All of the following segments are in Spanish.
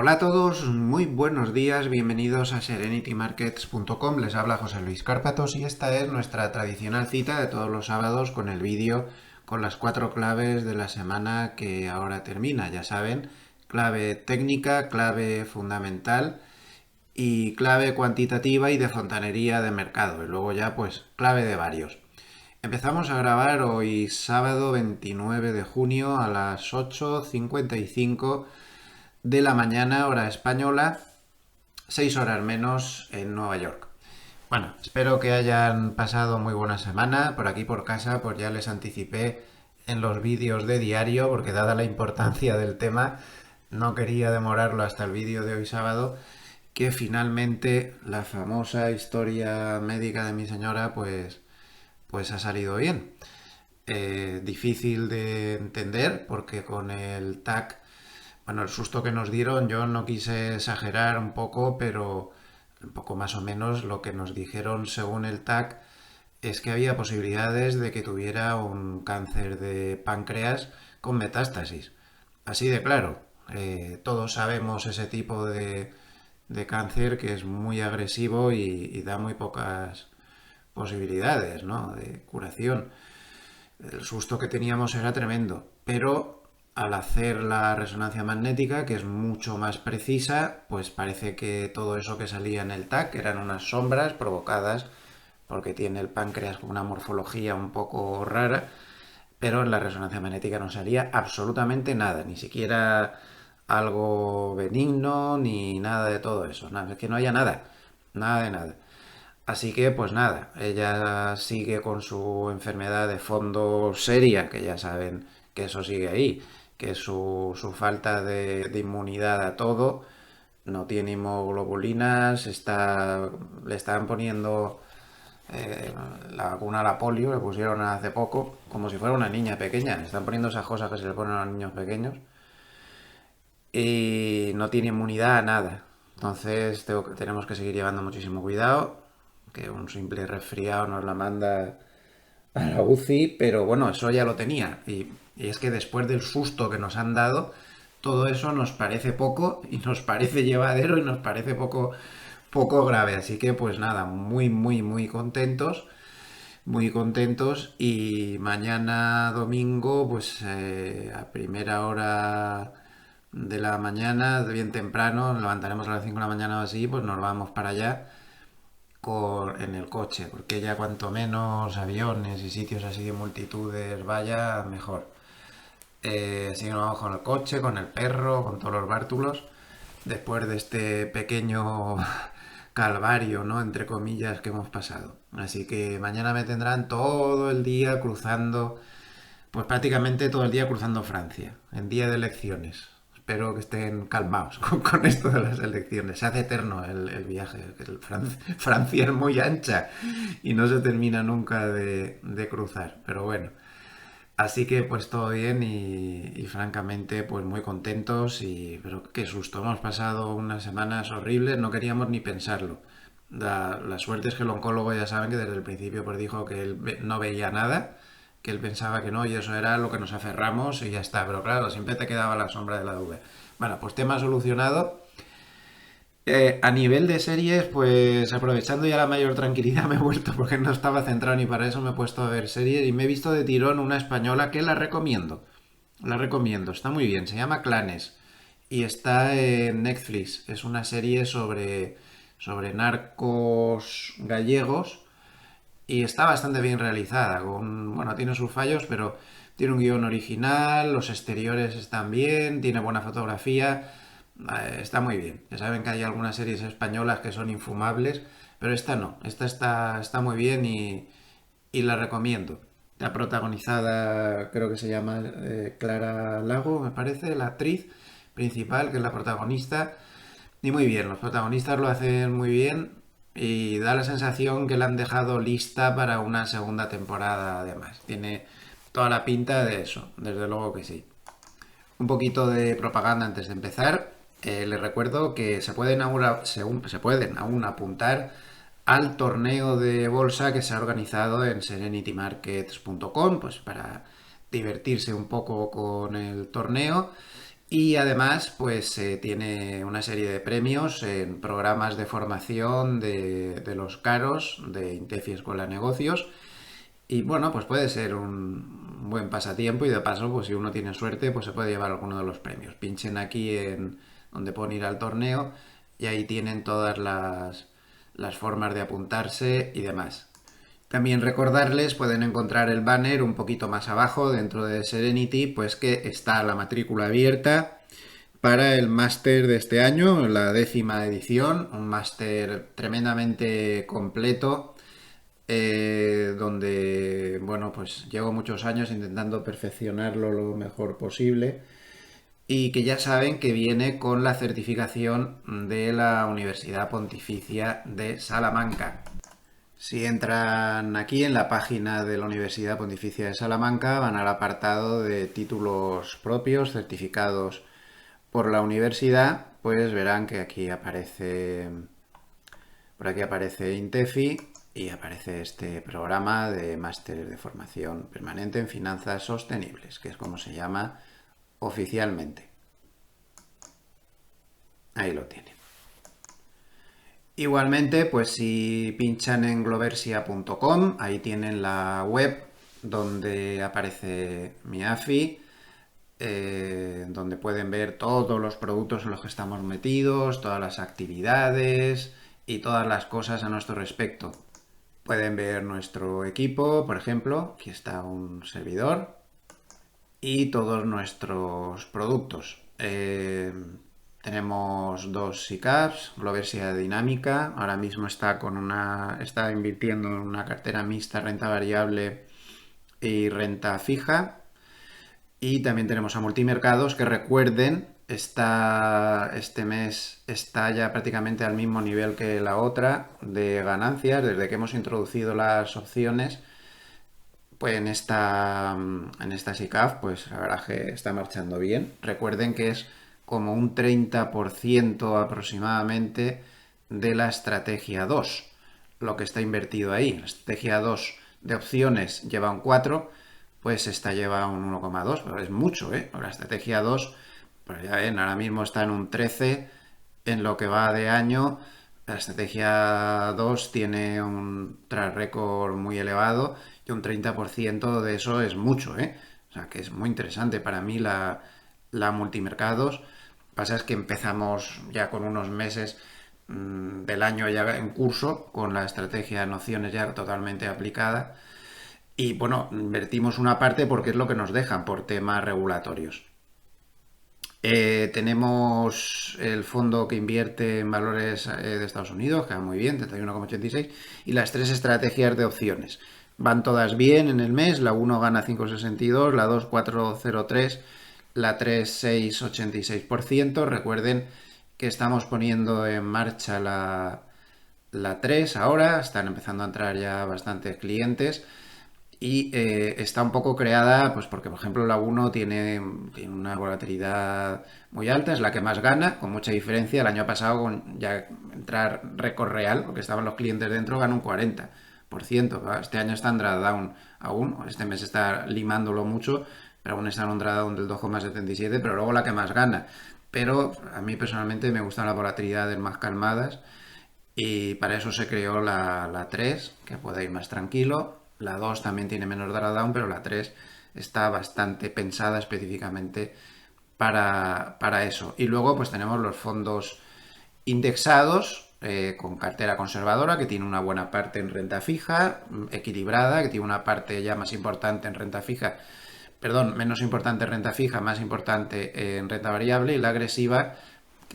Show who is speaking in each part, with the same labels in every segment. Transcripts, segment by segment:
Speaker 1: Hola a todos, muy buenos días, bienvenidos a serenitymarkets.com. Les habla José Luis Cárpatos y esta es nuestra tradicional cita de todos los sábados con el vídeo con las 4 claves de la semana que ahora termina. Ya saben, clave técnica, clave fundamental y clave cuantitativa y de fontanería de mercado. Y luego ya pues clave de varios. Empezamos a grabar hoy sábado 29 de junio a las 8:55 de la mañana, hora española, 6 horas menos en Nueva York. Bueno, espero que hayan pasado muy buena semana. Por aquí por casa, pues ya les anticipé en los vídeos de diario, porque dada la importancia del tema, no quería demorarlo hasta el vídeo de hoy sábado, que finalmente la famosa historia médica de mi señora, pues ha salido bien. Difícil de entender porque con el TAC, bueno, el susto que nos dieron, yo no quise exagerar un poco, pero un poco más o menos lo que nos dijeron según el TAC es que había posibilidades de que tuviera un cáncer de páncreas con metástasis. Así de claro, todos sabemos ese tipo de cáncer que es muy agresivo y da muy pocas posibilidades, ¿no?, de curación. El susto que teníamos era tremendo, pero al hacer la resonancia magnética, que es mucho más precisa, pues parece que todo eso que salía en el TAC eran unas sombras provocadas porque tiene el páncreas con una morfología un poco rara, pero en la resonancia magnética no salía absolutamente nada, ni siquiera algo benigno, ni nada de todo eso. Nada, es que no haya nada, nada de nada. Así que, pues nada, ella sigue con su enfermedad de fondo seria, que ya saben que eso sigue ahí, que es su falta de inmunidad a todo, no tiene hemoglobulinas, le están poniendo la vacuna a la polio, le pusieron hace poco, como si fuera una niña pequeña, le están poniendo esas cosas que se le ponen a los niños pequeños, y no tiene inmunidad a nada. Entonces tenemos que seguir llevando muchísimo cuidado, que un simple resfriado nos la manda a la UCI, pero bueno, eso ya lo tenía. Y es que después del susto que nos han dado, todo eso nos parece poco y nos parece llevadero y nos parece poco grave. Así que pues nada, muy, muy, muy contentos y mañana domingo, pues a primera hora de la mañana, bien temprano, nos levantaremos a las 5 de la mañana o así, pues nos vamos para allá en el coche, porque ya cuanto menos aviones y sitios así de multitudes vaya, mejor. Así que nos vamos con el coche, con el perro, con todos los bártulos, después de este pequeño calvario, ¿no?, entre comillas, que hemos pasado. Así que mañana me tendrán todo el día cruzando, pues prácticamente todo el día cruzando Francia, en día de elecciones. Espero que estén calmados con esto de las elecciones. Se hace eterno el viaje. Francia es muy ancha y no se termina nunca de cruzar. Pero bueno, así que pues todo bien y francamente pues muy contentos pero qué susto. Hemos pasado unas semanas horribles, no queríamos ni pensarlo. La suerte es que el oncólogo ya saben que desde el principio pues dijo que él no veía nada, que él pensaba que no y eso era lo que nos aferramos y ya está. Pero claro, siempre te quedaba la sombra de la duda. Bueno, pues tema solucionado. A nivel de series, pues aprovechando ya la mayor tranquilidad me he vuelto porque no estaba centrado ni para eso me he puesto a ver series y me he visto de tirón una española que la recomiendo. La recomiendo, está muy bien, se llama Clanes y está en Netflix. Es una serie sobre narcos gallegos y está bastante bien realizada. Bueno, tiene sus fallos, pero tiene un guión original, los exteriores están bien, tiene buena fotografía. Está muy bien. Ya saben que hay algunas series españolas que son infumables, pero esta no. Esta está muy bien y la recomiendo. Está protagonizada, creo que se llama Clara Lago, me parece, la actriz principal, que es la protagonista. Y muy bien, los protagonistas lo hacen muy bien y da la sensación que la han dejado lista para una segunda temporada además. Tiene toda la pinta de eso, desde luego que sí. Un poquito de propaganda antes de empezar. Les recuerdo que se pueden aún apuntar al torneo de bolsa que se ha organizado en serenitymarkets.com, pues para divertirse un poco con el torneo Y además, pues tiene una serie de premios en programas de formación de los caros de Intefi Escuela de Negocios. Y bueno, pues puede ser un buen pasatiempo y de paso, pues si uno tiene suerte, pues se puede llevar alguno de los premios. Pinchen aquí en donde pueden ir al torneo y ahí tienen todas las formas de apuntarse y demás. También recordarles, pueden encontrar el banner un poquito más abajo dentro de Serenity, pues que está la matrícula abierta para el máster de este año, la 10ª edición, un máster tremendamente completo, donde, bueno, pues llevo muchos años intentando perfeccionarlo lo mejor posible y que ya saben que viene con la certificación de la Universidad Pontificia de Salamanca. Si entran aquí en la página de la Universidad Pontificia de Salamanca, van al apartado de títulos propios, certificados por la universidad, pues verán que aquí aparece, por aquí aparece Intefi y aparece este programa de máster de formación permanente en finanzas sostenibles, que es como se llama oficialmente. Ahí lo tienen. Igualmente, pues si pinchan en gloversia.com, ahí tienen la web donde aparece mi AFI, donde pueden ver todos los productos en los que estamos metidos, todas las actividades y todas las cosas a nuestro respecto. Pueden ver nuestro equipo, por ejemplo, aquí está un servidor, y todos nuestros productos. Tenemos dos SICAPs, Gloversia Dinámica, ahora mismo está invirtiendo en una cartera mixta, renta variable y renta fija. Y también tenemos a Multimercados, que recuerden, este mes está ya prácticamente al mismo nivel que la otra de ganancias, desde que hemos introducido las opciones. Pues en esta SICAF, pues la verdad que está marchando bien. Recuerden que es como un 30% aproximadamente de la estrategia 2, lo que está invertido ahí. La estrategia 2 de opciones lleva un 4, pues esta lleva un 1,2, pero es mucho, ¿eh? La estrategia 2, pues ya ven, ahora mismo está en un 13 en lo que va de año. La estrategia 2 tiene un track record muy elevado y un 30% de eso es mucho, ¿eh? O sea, que es muy interesante para mí la multimercados. Pasa es que empezamos ya con unos meses del año ya en curso, con la estrategia de nociones ya totalmente aplicada. Y bueno, invertimos una parte porque es lo que nos dejan por temas regulatorios. Tenemos el fondo que invierte en valores de Estados Unidos, que va muy bien, 31,86, y las tres estrategias de opciones. Van todas bien en el mes, la 1 gana 5,62, la 2 4,03, la 3 6,86%. Recuerden que estamos poniendo en marcha la 3 ahora, están empezando a entrar ya bastantes clientes. Y está un poco creada, pues porque por ejemplo la 1 tiene una volatilidad muy alta, es la que más gana, con mucha diferencia. El año pasado, con ya entrar récord real, porque estaban los clientes dentro, ganó un 40%. Este año está en drawdown aún, este mes está limándolo mucho, pero aún está en un drawdown del 2,77, pero luego la que más gana. Pero a mí personalmente me gustan las volatilidades más calmadas y para eso se creó la 3, que puede ir más tranquilo. La 2 también tiene menos drawdown, pero la 3 está bastante pensada específicamente para eso. Y luego pues tenemos los fondos indexados con cartera conservadora, que tiene una buena parte en renta fija, equilibrada, que tiene una parte ya más importante en renta fija, perdón, menos importante en renta fija, más importante en renta variable, y la agresiva,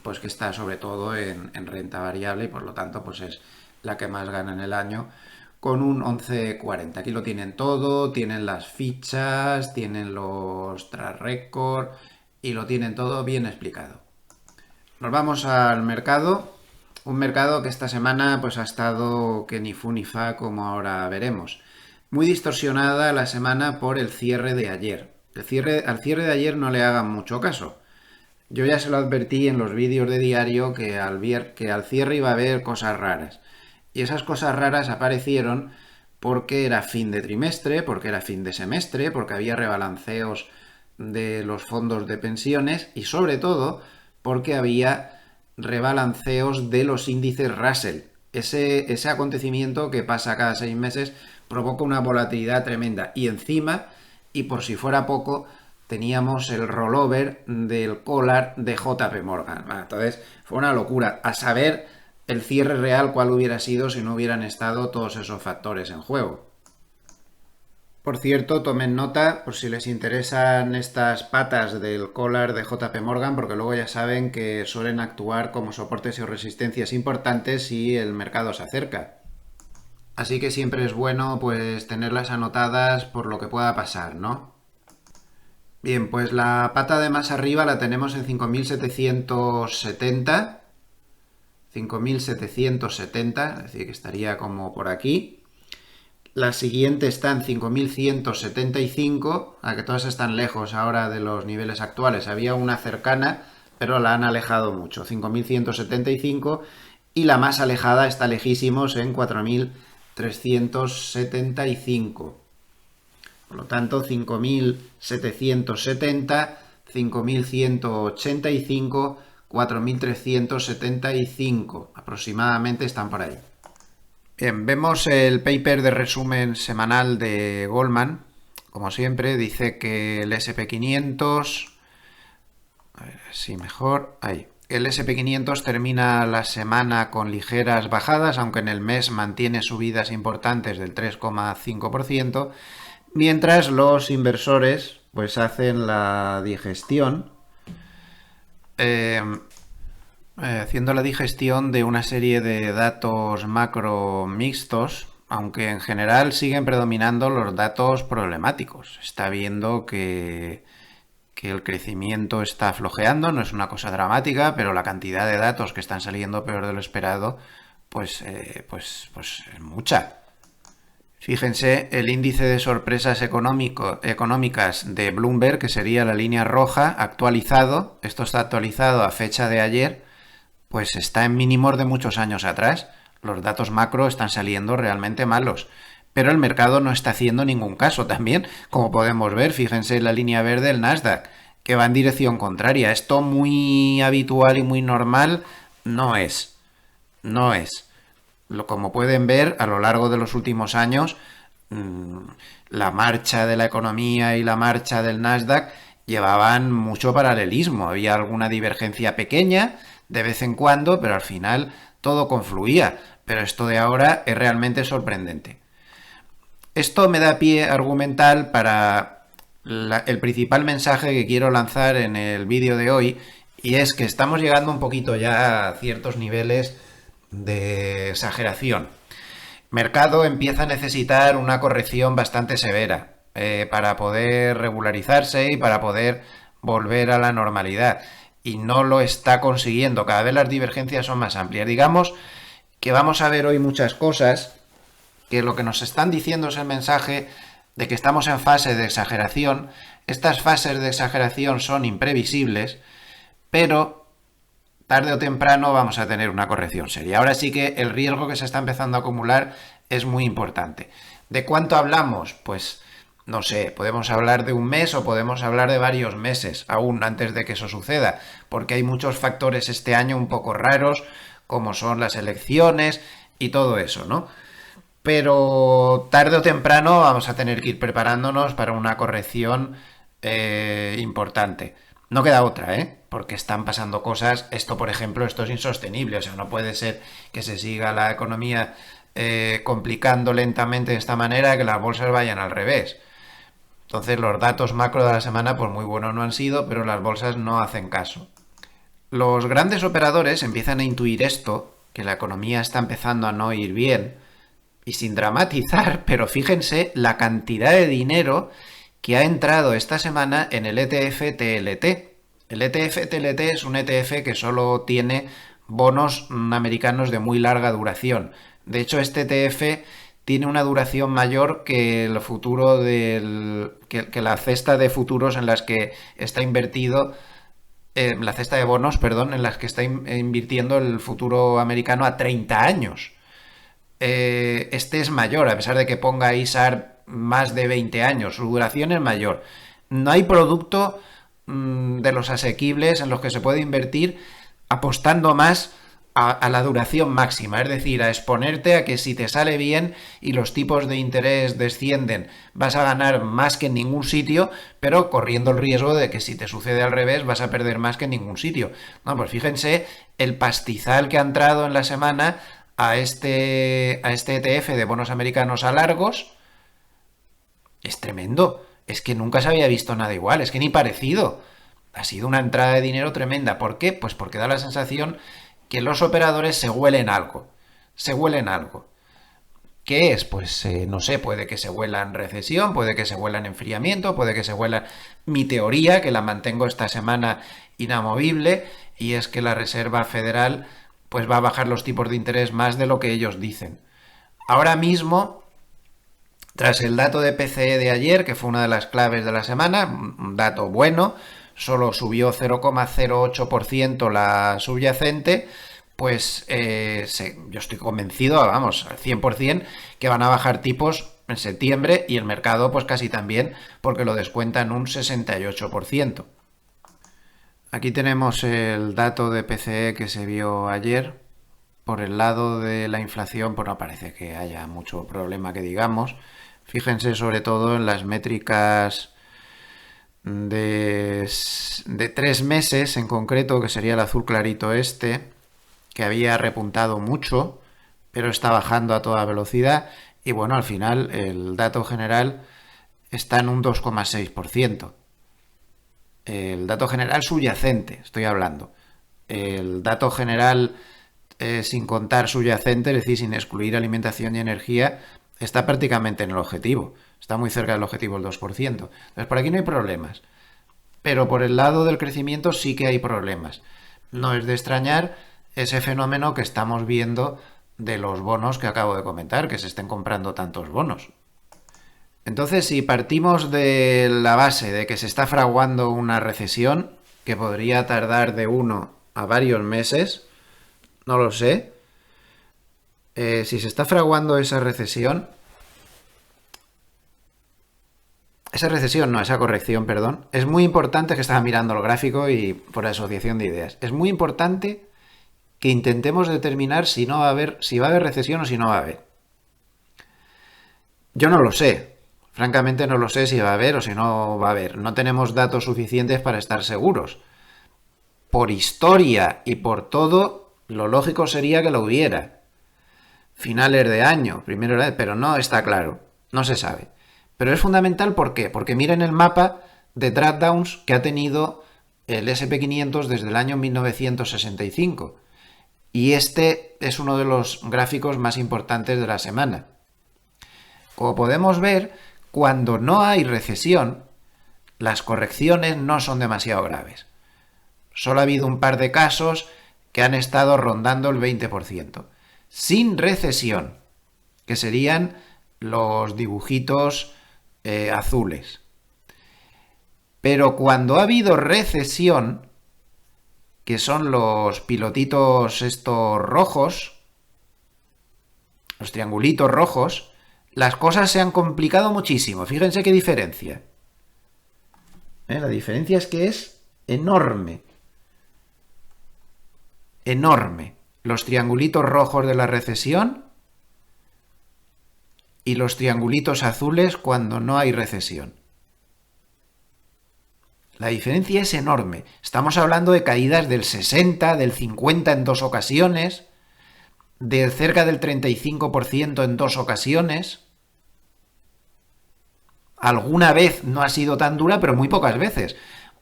Speaker 1: pues que está sobre todo en renta variable y por lo tanto pues es la que más gana en el año con un 11,40. Aquí lo tienen todo, tienen las fichas, tienen los track record y lo tienen todo bien explicado. Nos vamos al mercado, un mercado que esta semana pues ha estado que ni fu ni fa, como ahora veremos. Muy distorsionada la semana por el cierre de ayer. Al cierre de ayer no le hagan mucho caso. Yo ya se lo advertí en los vídeos de diario que al cierre iba a haber cosas raras. Y esas cosas raras aparecieron porque era fin de trimestre, porque era fin de semestre, porque había rebalanceos de los fondos de pensiones y sobre todo porque había rebalanceos de los índices Russell. Ese acontecimiento que pasa cada 6 meses provoca una volatilidad tremenda. Y encima, y por si fuera poco, teníamos el rollover del collar de JP Morgan. Entonces fue una locura. A saber el cierre real cuál hubiera sido si no hubieran estado todos esos factores en juego. Por cierto, tomen nota por si les interesan estas patas del collar de JP Morgan, porque luego ya saben que suelen actuar como soportes y resistencias importantes si el mercado se acerca. Así que siempre es bueno pues tenerlas anotadas por lo que pueda pasar, ¿no? Bien, pues la pata de más arriba la tenemos en 5.770. 5.770, es decir, que estaría como por aquí. La siguiente está en 5.175, a que todas están lejos ahora de los niveles actuales. Había una cercana, pero la han alejado mucho, 5.175, y la más alejada está lejísimos en 4.375. Por lo tanto, 5.770, 5.185, 4.375 aproximadamente están por ahí. Bien, vemos el paper de resumen semanal de Goldman. Como siempre, dice que el SP500... A ver si mejor... Ahí. El SP500 termina la semana con ligeras bajadas, aunque en el mes mantiene subidas importantes del 3,5%, mientras los inversores pues hacen la digestión haciendo la digestión de una serie de datos macro mixtos, aunque en general siguen predominando los datos problemáticos. Está viendo que el crecimiento está flojeando, no es una cosa dramática, pero la cantidad de datos que están saliendo peor de lo esperado, pues es mucha. Fíjense, el índice de sorpresas económicas de Bloomberg, que sería la línea roja, actualizado, esto está actualizado a fecha de ayer, pues está en mínimos de muchos años atrás. Los datos macro están saliendo realmente malos. Pero el mercado no está haciendo ningún caso también, como podemos ver. Fíjense en la línea verde del Nasdaq, que va en dirección contraria. Esto muy habitual y muy normal no es. No es. Como pueden ver, a lo largo de los últimos años, la marcha de la economía y la marcha del Nasdaq llevaban mucho paralelismo. Había alguna divergencia pequeña de vez en cuando, pero al final todo confluía. Pero esto de ahora es realmente sorprendente. Esto me da pie argumental para el principal mensaje que quiero lanzar en el vídeo de hoy, y es que estamos llegando un poquito ya a ciertos niveles de exageración. Mercado empieza a necesitar una corrección bastante severa para poder regularizarse y para poder volver a la normalidad. Y no lo está consiguiendo. Cada vez las divergencias son más amplias. Digamos que vamos a ver hoy muchas cosas que lo que nos están diciendo es el mensaje de que estamos en fase de exageración. Estas fases de exageración son imprevisibles, pero tarde o temprano vamos a tener una corrección seria. Ahora sí que el riesgo que se está empezando a acumular es muy importante. ¿De cuánto hablamos? Pues no sé, podemos hablar de un mes o podemos hablar de varios meses, aún antes de que eso suceda, porque hay muchos factores este año un poco raros, como son las elecciones y todo eso, ¿no? Pero tarde o temprano vamos a tener que ir preparándonos para una corrección importante. No queda otra, porque están pasando cosas. Esto, por ejemplo, esto es insostenible. O sea, no puede ser que se siga la economía complicando lentamente de esta manera, que las bolsas vayan al revés. Entonces, los datos macro de la semana, pues muy buenos no han sido, pero las bolsas no hacen caso. Los grandes operadores empiezan a intuir esto, que la economía está empezando a no ir bien, y sin dramatizar, pero fíjense la cantidad de dinero que ha entrado esta semana en el ETF TLT. El ETF TLT es un ETF que solo tiene bonos americanos de muy larga duración. De hecho, este ETF tiene una duración mayor que el futuro que la cesta de futuros en las que está invertido, la cesta de bonos, perdón, en las que está invirtiendo el futuro americano a 30 años. Este es mayor, a pesar de que ponga ISAR más de 20 años, su duración es mayor. No hay producto de los asequibles en los que se puede invertir apostando más a la duración máxima, es decir, a exponerte a que si te sale bien y los tipos de interés descienden, vas a ganar más que en ningún sitio, pero corriendo el riesgo de que si te sucede al revés vas a perder más que en ningún sitio. No, pues fíjense el pastizal que ha entrado en la semana a este ETF de bonos americanos a largos. Es tremendo. Es que nunca se había visto nada igual, es que ni parecido. Ha sido una entrada de dinero tremenda. ¿Por qué? Pues porque da la sensación que los operadores se huelen algo. Se huelen algo. ¿Qué es? Pues no sé, puede que se huelan recesión, puede que se huelan enfriamiento, puede que se huelan... Mi teoría, que la mantengo esta semana inamovible, y es que la Reserva Federal pues va a bajar los tipos de interés más de lo que ellos dicen. Ahora mismo, tras el dato de PCE de ayer, que fue una de las claves de la semana, un dato bueno, solo subió 0,08% la subyacente, pues yo estoy convencido, vamos, al 100%, que van a bajar tipos en septiembre y el mercado pues casi también, porque lo descuenta en un 68%. Aquí tenemos el dato de PCE que se vio ayer. Por el lado de la inflación, pues no parece que haya mucho problema que digamos. Fíjense sobre todo en las métricas de 3 meses en concreto, que sería el azul clarito este, que había repuntado mucho, pero está bajando a toda velocidad. Y bueno, al final el dato general está en un 2,6%. El dato general subyacente, estoy hablando. El dato general sin contar subyacente, es decir, sin excluir alimentación y energía, está prácticamente en el objetivo. Está muy cerca del objetivo el 2%. Entonces, por aquí no hay problemas. Pero por el lado del crecimiento sí que hay problemas. No es de extrañar ese fenómeno que estamos viendo de los bonos que acabo de comentar, que se estén comprando tantos bonos. Entonces, si partimos de la base de que se está fraguando una recesión, que podría tardar de 1 a varios meses, no lo sé, si se está fraguando esa recesión, esa corrección, perdón, es muy importante, que estaba mirando el gráfico y por asociación de ideas, es muy importante que intentemos determinar si va a haber recesión o si no va a haber. Yo no lo sé, francamente no lo sé si va a haber o si no va a haber. No tenemos datos suficientes para estar seguros. Por historia y por todo, lo lógico sería que lo hubiera. Finales de año, primero, pero no está claro, no se sabe. Pero es fundamental, ¿por qué? Porque miren el mapa de drawdowns que ha tenido el SP500 desde el año 1965. Y este es uno de los gráficos más importantes de la semana. Como podemos ver, cuando no hay recesión, las correcciones no son demasiado graves. Solo ha habido un par de casos que han estado rondando el 20%. Sin recesión, que serían los dibujitos azules. Pero cuando ha habido recesión, que son los pilotitos estos rojos, los triangulitos rojos, las cosas se han complicado muchísimo. Fíjense qué diferencia. La diferencia es que es enorme. Enorme. Los triangulitos rojos de la recesión y los triangulitos azules cuando no hay recesión. La diferencia es enorme. Estamos hablando de caídas del 60, del 50 en 2 ocasiones, de cerca del 35% en 2 ocasiones. Alguna vez no ha sido tan dura, pero muy pocas veces.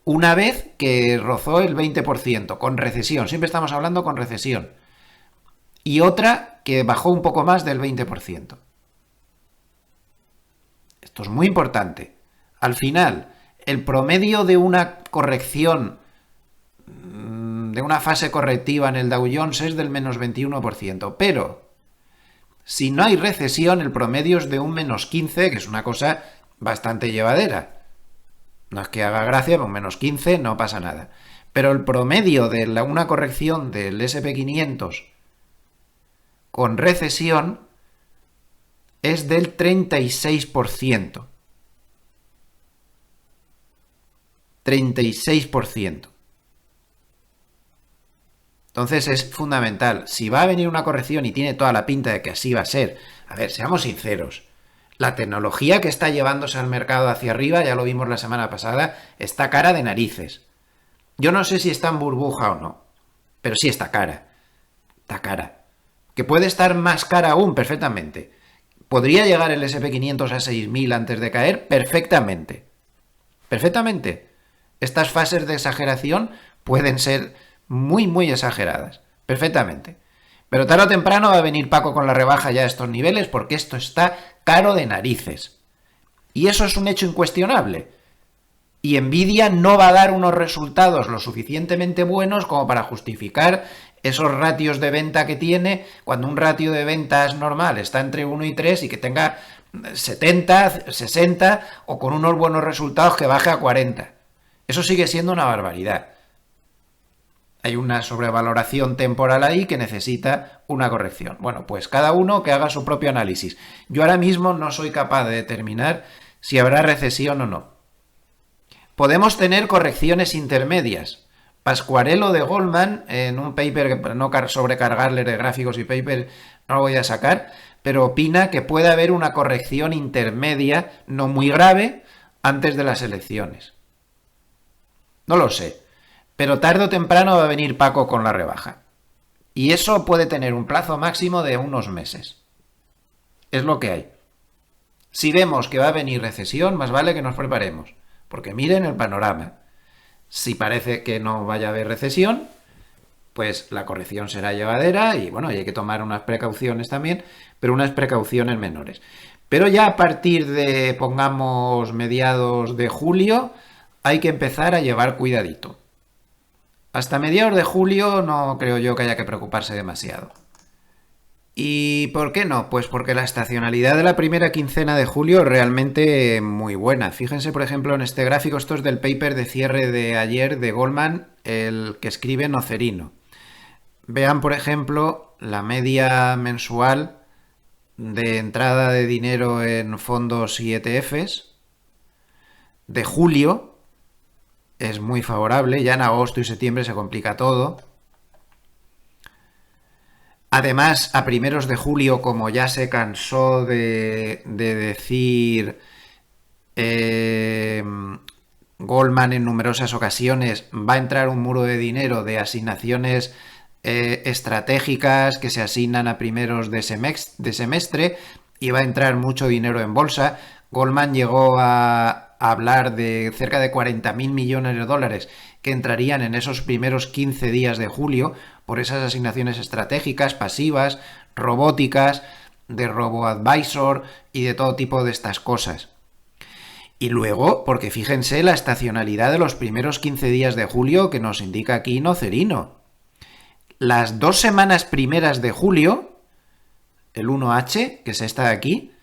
Speaker 1: Una vez que rozó el 20%, con recesión. Siempre estamos hablando con recesión. Y otra que bajó un poco más del 20%. Esto es muy importante. Al final, el promedio de una corrección, de una fase correctiva en el Dow Jones es del menos 21%. Pero, si no hay recesión, el promedio es de un menos 15%, que es una cosa bastante llevadera. No es que haga gracia, con menos 15 no pasa nada. Pero el promedio de una corrección del SP500 con recesión es del 36%. 36%. Entonces es fundamental. Si va a venir una corrección y tiene toda la pinta de que así va a ser, a ver, seamos sinceros. La tecnología que está llevándose al mercado hacia arriba, ya lo vimos la semana pasada, está cara de narices. Yo no sé si está en burbuja o no, pero sí está cara. Está cara. Que puede estar más cara aún, perfectamente. ¿Podría llegar el SP500 a 6.000 antes de caer? Perfectamente. Perfectamente. Estas fases de exageración pueden ser muy, muy exageradas. Perfectamente. Pero tarde o temprano va a venir Paco con la rebaja ya a estos niveles porque esto está caro de narices. Y eso es un hecho incuestionable. Y Nvidia no va a dar unos resultados lo suficientemente buenos como para justificar esos ratios de venta que tiene, cuando un ratio de ventas normal está entre 1 y 3 y que tenga 70, 60 o con unos buenos resultados que baje a 40. Eso sigue siendo una barbaridad. Hay una sobrevaloración temporal ahí que necesita una corrección. Bueno, pues cada uno que haga su propio análisis. Yo ahora mismo no soy capaz de determinar si habrá recesión o no. Podemos tener correcciones intermedias. Pasquarello de Goldman, en un paper, que para no sobrecargarle de gráficos y paper no lo voy a sacar, pero opina que puede haber una corrección intermedia, no muy grave, antes de las elecciones. No lo sé, pero tarde o temprano va a venir Paco con la rebaja. Y eso puede tener un plazo máximo de unos meses. Es lo que hay. Si vemos que va a venir recesión, más vale que nos preparemos. Porque miren el panorama. Si parece que no vaya a haber recesión, pues la corrección será llevadera y bueno, hay que tomar unas precauciones también, pero unas precauciones menores. Pero ya a partir de, pongamos, mediados de julio, hay que empezar a llevar cuidadito. Hasta mediados de julio no creo yo que haya que preocuparse demasiado. ¿Y por qué no? Pues porque la estacionalidad de la primera quincena de julio es realmente muy buena. Fíjense, por ejemplo, en este gráfico, esto es del paper de cierre de ayer de Goldman, el que escribe Nocerino. Vean, por ejemplo, la media mensual de entrada de dinero en fondos y ETFs de julio. Es muy favorable, ya en agosto y septiembre se complica todo. Además, a primeros de julio, como ya se cansó de decir Goldman en numerosas ocasiones, va a entrar un muro de dinero de asignaciones estratégicas que se asignan a primeros de semestre y va a entrar mucho dinero en bolsa. Goldman llegó a hablar de cerca de 40.000 millones de dólares que entrarían en esos primeros 15 días de julio por esas asignaciones estratégicas, pasivas, robóticas, de robo-advisor y de todo tipo de estas cosas. Y luego, porque fíjense la estacionalidad de los primeros 15 días de julio que nos indica aquí Nocerino. Las 2 semanas primeras de julio, el 1H, que es esta de aquí,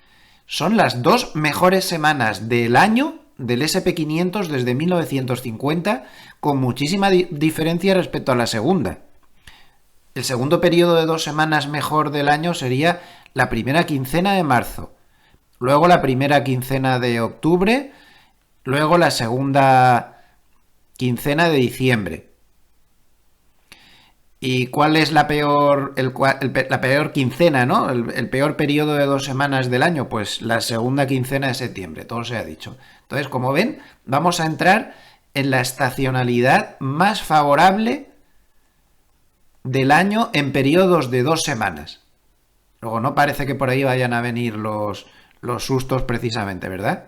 Speaker 1: son las 2 mejores semanas del año del SP500 desde 1950, con muchísima diferencia respecto a la segunda. El segundo periodo de 2 semanas mejor del año sería la primera quincena de marzo, luego la primera quincena de octubre, luego la segunda quincena de diciembre. ¿Y cuál es la peor, la peor quincena, ¿no? El peor periodo de 2 semanas del año? Pues la segunda quincena de septiembre, todo se ha dicho. Entonces, como ven, vamos a entrar en la estacionalidad más favorable del año en periodos de 2 semanas. Luego, no parece que por ahí vayan a venir los sustos precisamente, ¿verdad?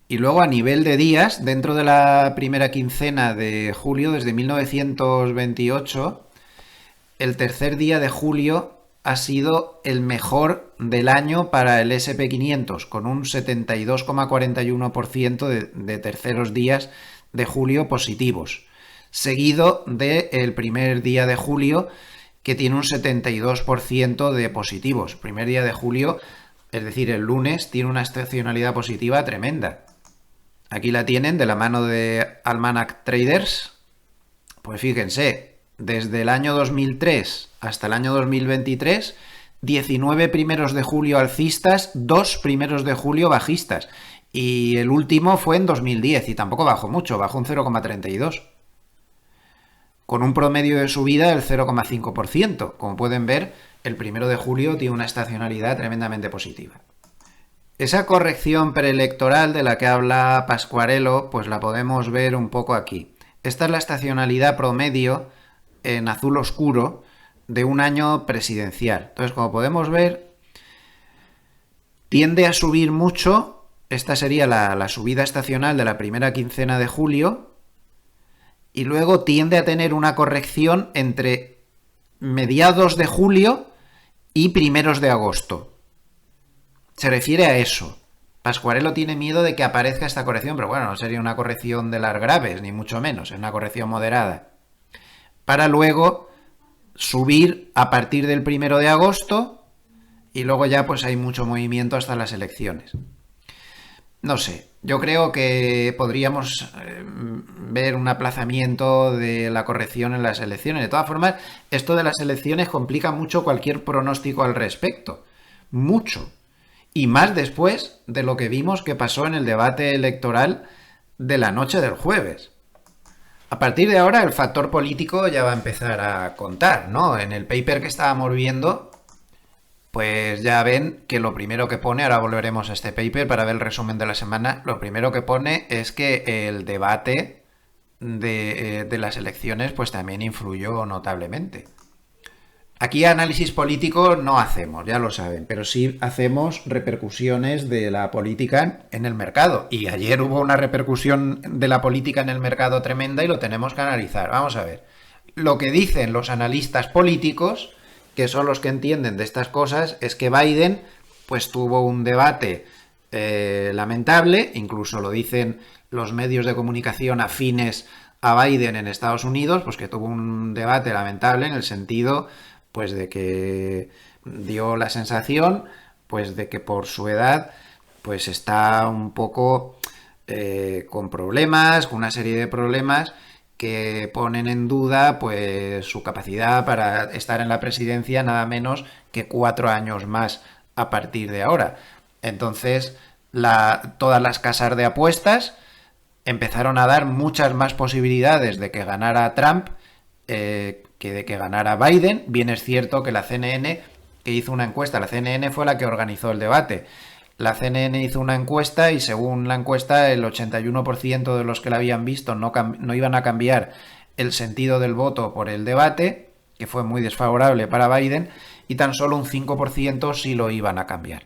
Speaker 1: Y luego a nivel de días, dentro de la primera quincena de julio, desde 1928, el tercer día de julio ha sido el mejor del año para el SP500, con un 72,41% de terceros días de julio positivos, seguido del primer día de julio, que tiene un 72% de positivos. Primer día de julio, es decir, el lunes, tiene una estacionalidad positiva tremenda. Aquí la tienen de la mano de Almanac Traders. Pues fíjense, desde el año 2003 hasta el año 2023, 19 primeros de julio alcistas, 2 primeros de julio bajistas. Y el último fue en 2010 y tampoco bajó mucho, bajó un 0,32, con un promedio de subida del 0,5%. Como pueden ver, el 1 de julio tiene una estacionalidad tremendamente positiva. Esa corrección preelectoral de la que habla Pasquarello, pues la podemos ver un poco aquí. Esta es la estacionalidad promedio en azul oscuro de un año presidencial. Entonces, como podemos ver, tiende a subir mucho. Esta sería la subida estacional de la primera quincena de julio. Y luego tiende a tener una corrección entre mediados de julio y primeros de agosto. Se refiere a eso. Pasquarello tiene miedo de que aparezca esta corrección, pero bueno, no sería una corrección de las graves, ni mucho menos, es una corrección moderada. Para luego subir a partir del 1 de agosto y luego ya pues hay mucho movimiento hasta las elecciones. No sé, yo creo que podríamos ver un aplazamiento de la corrección en las elecciones. De todas formas, esto de las elecciones complica mucho cualquier pronóstico al respecto. Mucho. Y más después de lo que vimos que pasó en el debate electoral de la noche del jueves. A partir de ahora el factor político ya va a empezar a contar, ¿no? En el paper que estábamos viendo, pues ya ven que lo primero que pone, ahora volveremos a este paper para ver el resumen de la semana, lo primero que pone es que el debate de las elecciones pues también influyó notablemente. Aquí análisis político no hacemos, ya lo saben, pero sí hacemos repercusiones de la política en el mercado. Y ayer hubo una repercusión de la política en el mercado tremenda y lo tenemos que analizar. Vamos a ver. Lo que dicen los analistas políticos, que son los que entienden de estas cosas, es que Biden pues tuvo un debate lamentable, incluso lo dicen los medios de comunicación afines a Biden en Estados Unidos, pues que tuvo un debate lamentable en el sentido pues de que dio la sensación pues de que por su edad pues está un poco con problemas, con una serie de problemas que ponen en duda pues su capacidad para estar en la presidencia nada menos que 4 años más a partir de ahora. Entonces todas las casas de apuestas empezaron a dar muchas más posibilidades de que ganara Trump que de que ganara Biden. Bien es cierto que la CNN, que hizo una encuesta, la CNN fue la que organizó el debate. La CNN hizo una encuesta y según la encuesta el 81% de los que la habían visto no iban a cambiar el sentido del voto por el debate, que fue muy desfavorable para Biden, y tan solo un 5% sí lo iban a cambiar.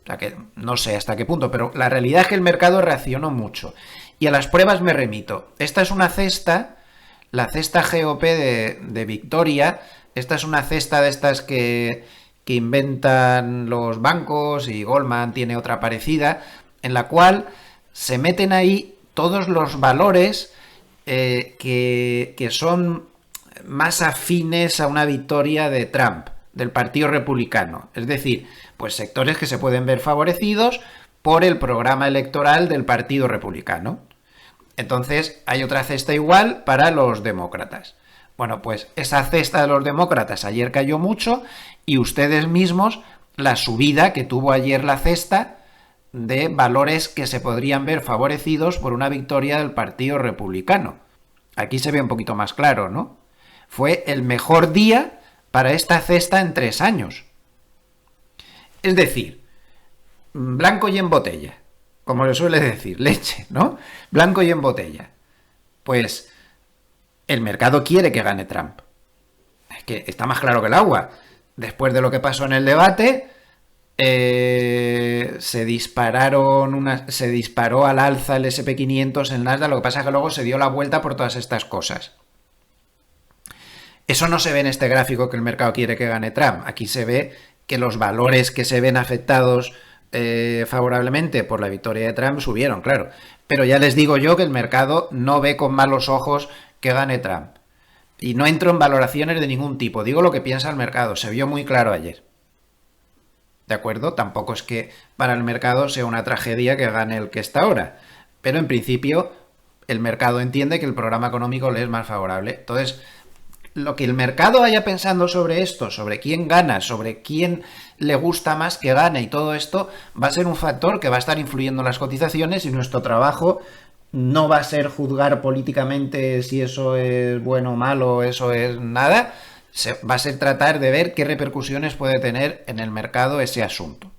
Speaker 1: O sea que no sé hasta qué punto, pero la realidad es que el mercado reaccionó mucho. Y a las pruebas me remito. Esta es una cesta, la cesta GOP de Victoria. Esta es una cesta de estas que inventan los bancos, y Goldman tiene otra parecida, en la cual se meten ahí todos los valores que son más afines a una victoria de Trump, del Partido Republicano. Es decir, pues sectores que se pueden ver favorecidos por el programa electoral del Partido Republicano. Entonces hay otra cesta igual para los demócratas. Bueno, pues esa cesta de los demócratas ayer cayó mucho y ustedes mismos la subida que tuvo ayer la cesta de valores que se podrían ver favorecidos por una victoria del Partido Republicano. Aquí se ve un poquito más claro, ¿no? Fue el mejor día para esta cesta en 3 años. Es decir, blanco y en botella, como le suele decir, leche, ¿no? Blanco y en botella. Pues el mercado quiere que gane Trump. Es que está más claro que el agua. Después de lo que pasó en el debate, se disparó al alza el SP500, el Nasdaq. Lo que pasa es que luego se dio la vuelta por todas estas cosas. Eso no se ve en este gráfico que el mercado quiere que gane Trump. Aquí se ve que los valores que se ven afectados favorablemente por la victoria de Trump subieron, claro. Pero ya les digo yo que el mercado no ve con malos ojos que gane Trump. Y no entro en valoraciones de ningún tipo. Digo lo que piensa el mercado. Se vio muy claro ayer. ¿De acuerdo? Tampoco es que para el mercado sea una tragedia que gane el que está ahora. Pero en principio el mercado entiende que el programa económico le es más favorable. Entonces,
Speaker 2: lo que el mercado vaya pensando sobre esto, sobre quién gana, sobre quién le gusta más que gane y todo esto, va a ser un factor que va a estar influyendo en las cotizaciones y nuestro trabajo no va a ser juzgar políticamente si eso es bueno o malo, eso es nada, va a ser tratar de ver qué repercusiones puede tener en el mercado ese asunto.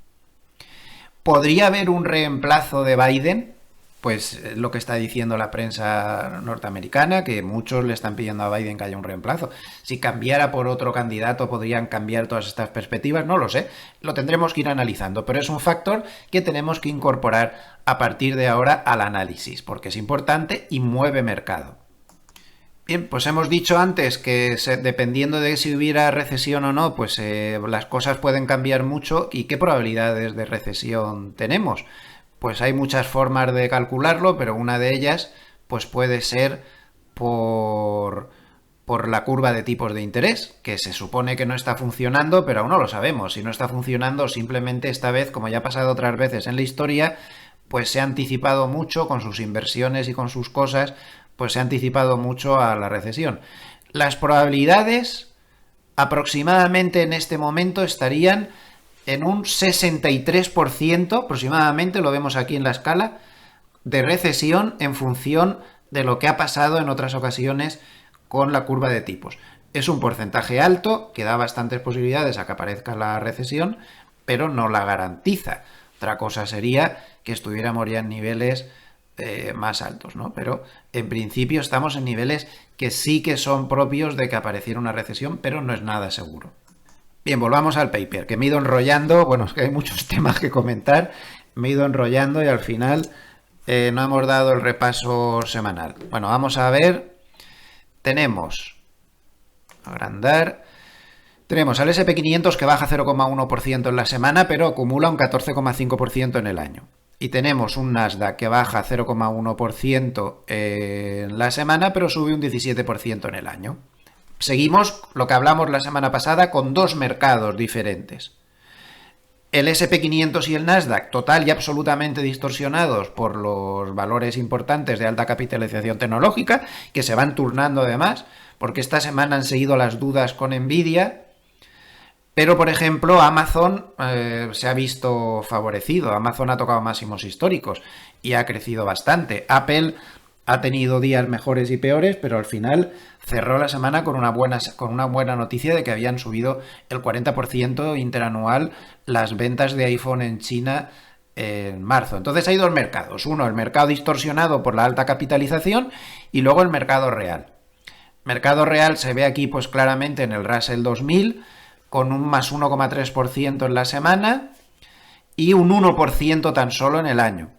Speaker 2: ¿Podría haber un reemplazo de Biden? Pues lo que está diciendo la prensa norteamericana, que muchos le están pidiendo a Biden que haya un reemplazo. Si cambiara por otro candidato, ¿podrían cambiar todas estas perspectivas? No lo sé, lo tendremos que ir analizando, pero es un factor que tenemos que incorporar a partir de ahora al análisis, porque es importante y mueve mercado. Bien, pues hemos dicho antes que dependiendo de si hubiera recesión o no, pues las cosas pueden cambiar mucho. ¿Y qué probabilidades de recesión tenemos? Pues hay muchas formas de calcularlo, pero una de ellas pues puede ser por, por la curva de tipos de interés, que se supone que no está funcionando, pero aún no lo sabemos. Si no está funcionando, simplemente esta vez, como ya ha pasado otras veces en la historia, pues se ha anticipado mucho con sus inversiones y con sus cosas, pues se ha anticipado mucho a la recesión. Las probabilidades aproximadamente en este momento estarían en un 63% aproximadamente, lo vemos aquí en la escala, de recesión en función de lo que ha pasado en otras ocasiones con la curva de tipos. Es un porcentaje alto que da bastantes posibilidades a que aparezca la recesión, pero no la garantiza. Otra cosa sería que estuviéramos ya en niveles más altos, ¿no? Pero en principio estamos en niveles que sí que son propios de que apareciera una recesión, pero no es nada seguro. Bien, volvamos al paper, que me he ido enrollando. Bueno, es que hay muchos temas que comentar. Me he ido enrollando y al final no hemos dado el repaso semanal. Bueno, vamos a ver. Tenemos, agrandar, tenemos al SP500 que baja 0,1% en la semana, pero acumula un 14,5% en el año. Y tenemos un Nasdaq que baja 0,1% en la semana, pero sube un 17% en el año. Seguimos lo que hablamos la semana pasada con dos mercados diferentes. El SP500 y el Nasdaq total y absolutamente distorsionados por los valores importantes de alta capitalización tecnológica, que se van turnando además, porque esta semana han seguido las dudas con Nvidia. Pero, por ejemplo, Amazon se ha visto favorecido. Amazon ha tocado máximos históricos y ha crecido bastante. Apple ha tenido días mejores y peores, pero al final cerró la semana con una buena noticia de que habían subido el 40% interanual las ventas de iPhone en China en marzo. Entonces hay dos mercados. Uno, el mercado distorsionado por la alta capitalización y luego el mercado real. Mercado real se ve aquí pues claramente en el Russell 2000 con un más 1,3% en la semana y un 1% tan solo en el año.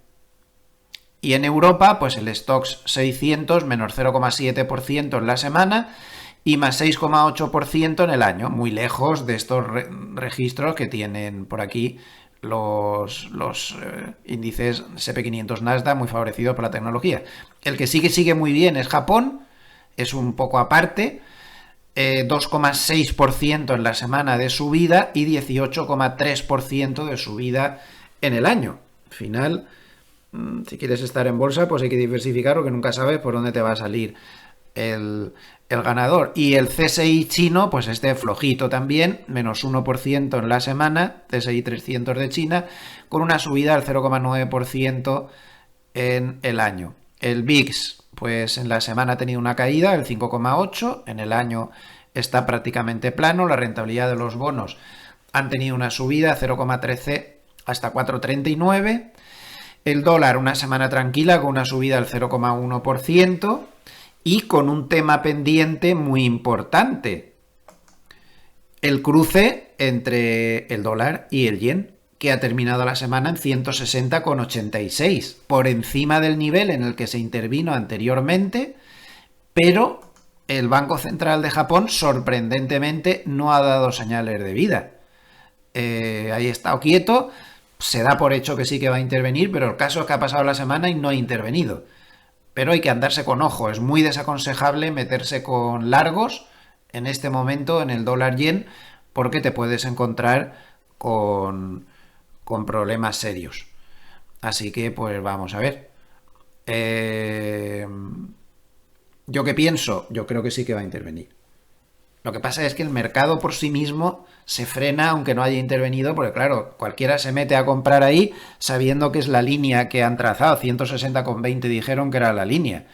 Speaker 2: Y en Europa, pues el Stoxx 600 menos 0,7% en la semana y más 6,8% en el año, muy lejos de estos registros que tienen por aquí los índices SP500 Nasdaq, muy favorecidos por la tecnología. El que sigue muy bien es Japón, es un poco aparte, 2,6% en la semana de subida y 18,3% de subida en el año. Al final, si quieres estar en bolsa, pues hay que diversificar porque nunca sabes por dónde te va a salir el ganador. Y el CSI chino, pues este flojito también, menos 1% en la semana, CSI 300 de China, con una subida del 0,9% en el año. El VIX, pues en la semana ha tenido una caída del 5,8%, en el año está prácticamente plano, la rentabilidad de los bonos han tenido una subida 0,13 hasta 4,39%, el dólar una semana tranquila con una subida del 0,1% y con un tema pendiente muy importante, el cruce entre el dólar y el yen, que ha terminado la semana en 160,86, por encima del nivel en el que se intervino anteriormente, pero el Banco Central de Japón sorprendentemente no ha dado señales de vida. Ahí ha estado quieto, se da por hecho que sí que va a intervenir, pero el caso es que ha pasado la semana y no ha intervenido. Pero hay que andarse con ojo, es muy desaconsejable meterse con largos en este momento en el dólar yen porque te puedes encontrar con problemas serios. Así que pues vamos a ver. ¿Yo qué pienso? Yo creo que sí que va a intervenir. Lo que pasa es que el mercado por sí mismo se frena aunque no haya intervenido, porque claro, cualquiera se mete a comprar ahí sabiendo que es la línea que han trazado, 160,20 dijeron que era la línea.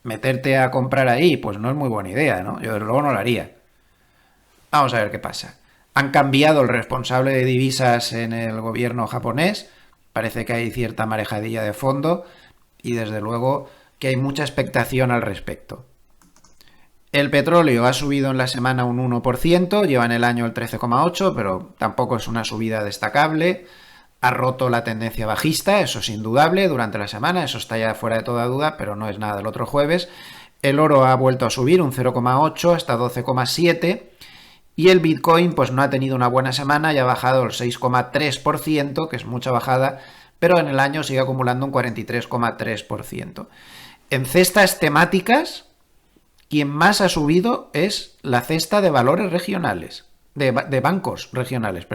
Speaker 2: Meterte a comprar ahí, pues no es muy buena idea, ¿no? Yo desde luego no lo haría. Vamos a ver qué pasa. Han cambiado el responsable de divisas en el gobierno japonés, parece que hay cierta marejadilla de fondo y desde luego que hay mucha expectación al respecto. El petróleo ha subido en la semana un 1%, lleva en el año el 13,8%, pero tampoco es una subida destacable. Ha roto la tendencia bajista, eso es indudable, durante la semana, eso está ya fuera de toda duda, pero no es nada del otro jueves. El oro ha vuelto a subir un 0,8 hasta 12,7 y el Bitcoin pues no ha tenido una buena semana y ha bajado el 6,3%, que es mucha bajada, pero en el año sigue acumulando un 43,3%. En cestas temáticas, quien más ha subido es la cesta de valores regionales, de bancos regionales,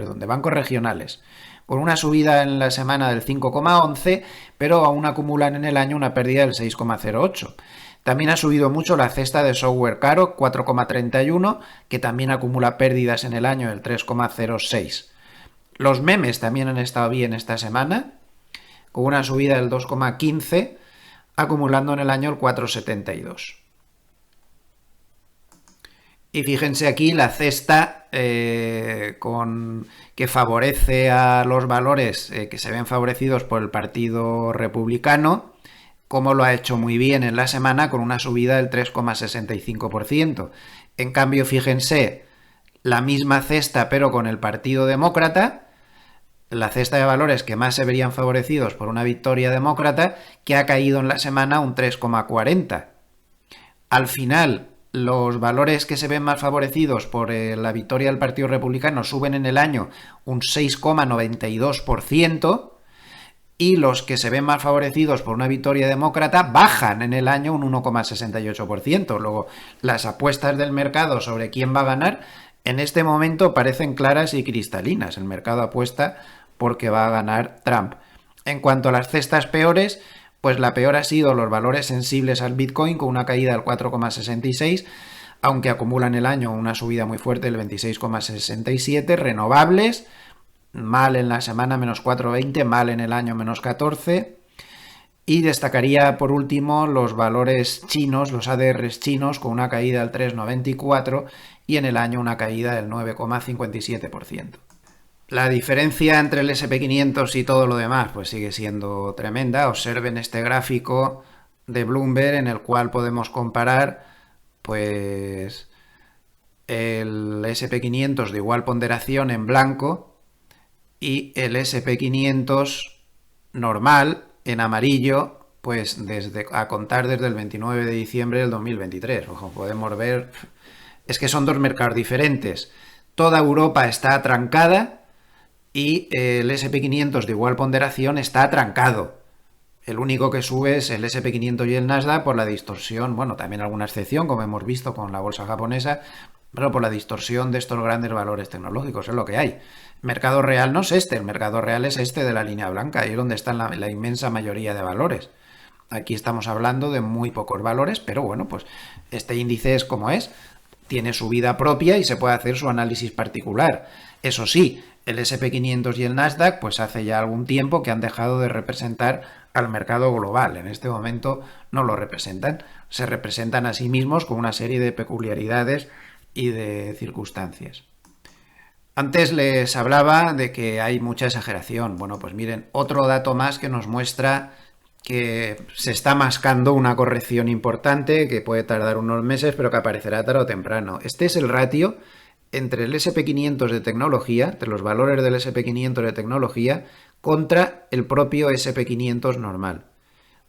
Speaker 2: con una subida en la semana del 5,11, pero aún acumulan en el año una pérdida del 6,08. También ha subido mucho la cesta de software caro, 4,31, que también acumula pérdidas en el año del 3,06. Los memes también han estado bien esta semana, con una subida del 2,15, acumulando en el año el 4,72. Y fíjense aquí la cesta que favorece a los valores que se ven favorecidos por el Partido Republicano, como lo ha hecho muy bien en la semana con una subida del 3,65%. En cambio, fíjense, la misma cesta pero con el Partido Demócrata, la cesta de valores que más se verían favorecidos por una victoria demócrata, que ha caído en la semana un 3,40. Al final, los valores que se ven más favorecidos por la victoria del Partido Republicano suben en el año un 6,92% y los que se ven más favorecidos por una victoria demócrata bajan en el año un 1,68%. Luego, las apuestas del mercado sobre quién va a ganar en este momento parecen claras y cristalinas. El mercado apuesta porque va a ganar Trump. En cuanto a las cestas peores, pues la peor ha sido los valores sensibles al Bitcoin con una caída del 4,66, aunque acumulan el año una subida muy fuerte del 26,67, renovables, mal en la semana menos 4,20, mal en el año menos 14, y destacaría por último los valores chinos, los ADRs chinos con una caída del 3,94 y en el año una caída del 9,57%. La diferencia entre el SP500 y todo lo demás pues sigue siendo tremenda. Observen este gráfico de Bloomberg en el cual podemos comparar pues el SP500 de igual ponderación en blanco y el SP500 normal en amarillo, pues a contar desde el 29 de diciembre del 2023. Ojo, podemos ver, es que son dos mercados diferentes. Toda Europa está atrancada y el SP500 de igual ponderación está atrancado. El único que sube es el SP500 y el Nasdaq por la distorsión, bueno, también alguna excepción, como hemos visto con la bolsa japonesa, pero por la distorsión de estos grandes valores tecnológicos, es lo que hay. El mercado real no es este, el mercado real es este de la línea blanca, ahí es donde están la inmensa mayoría de valores. Aquí estamos hablando de muy pocos valores, pero bueno, pues este índice es como es, tiene su vida propia y se puede hacer su análisis particular. Eso sí, el SP500 y el Nasdaq pues hace ya algún tiempo que han dejado de representar al mercado global. En este momento no lo representan, se representan a sí mismos con una serie de peculiaridades y de circunstancias. Antes les hablaba de que hay mucha exageración. Bueno, pues miren, otro dato más que nos muestra que se está mascando una corrección importante que puede tardar unos meses, pero que aparecerá tarde o temprano. Este es el ratio entre el SP500 de tecnología, entre los valores del SP500 de tecnología, contra el propio SP500 normal.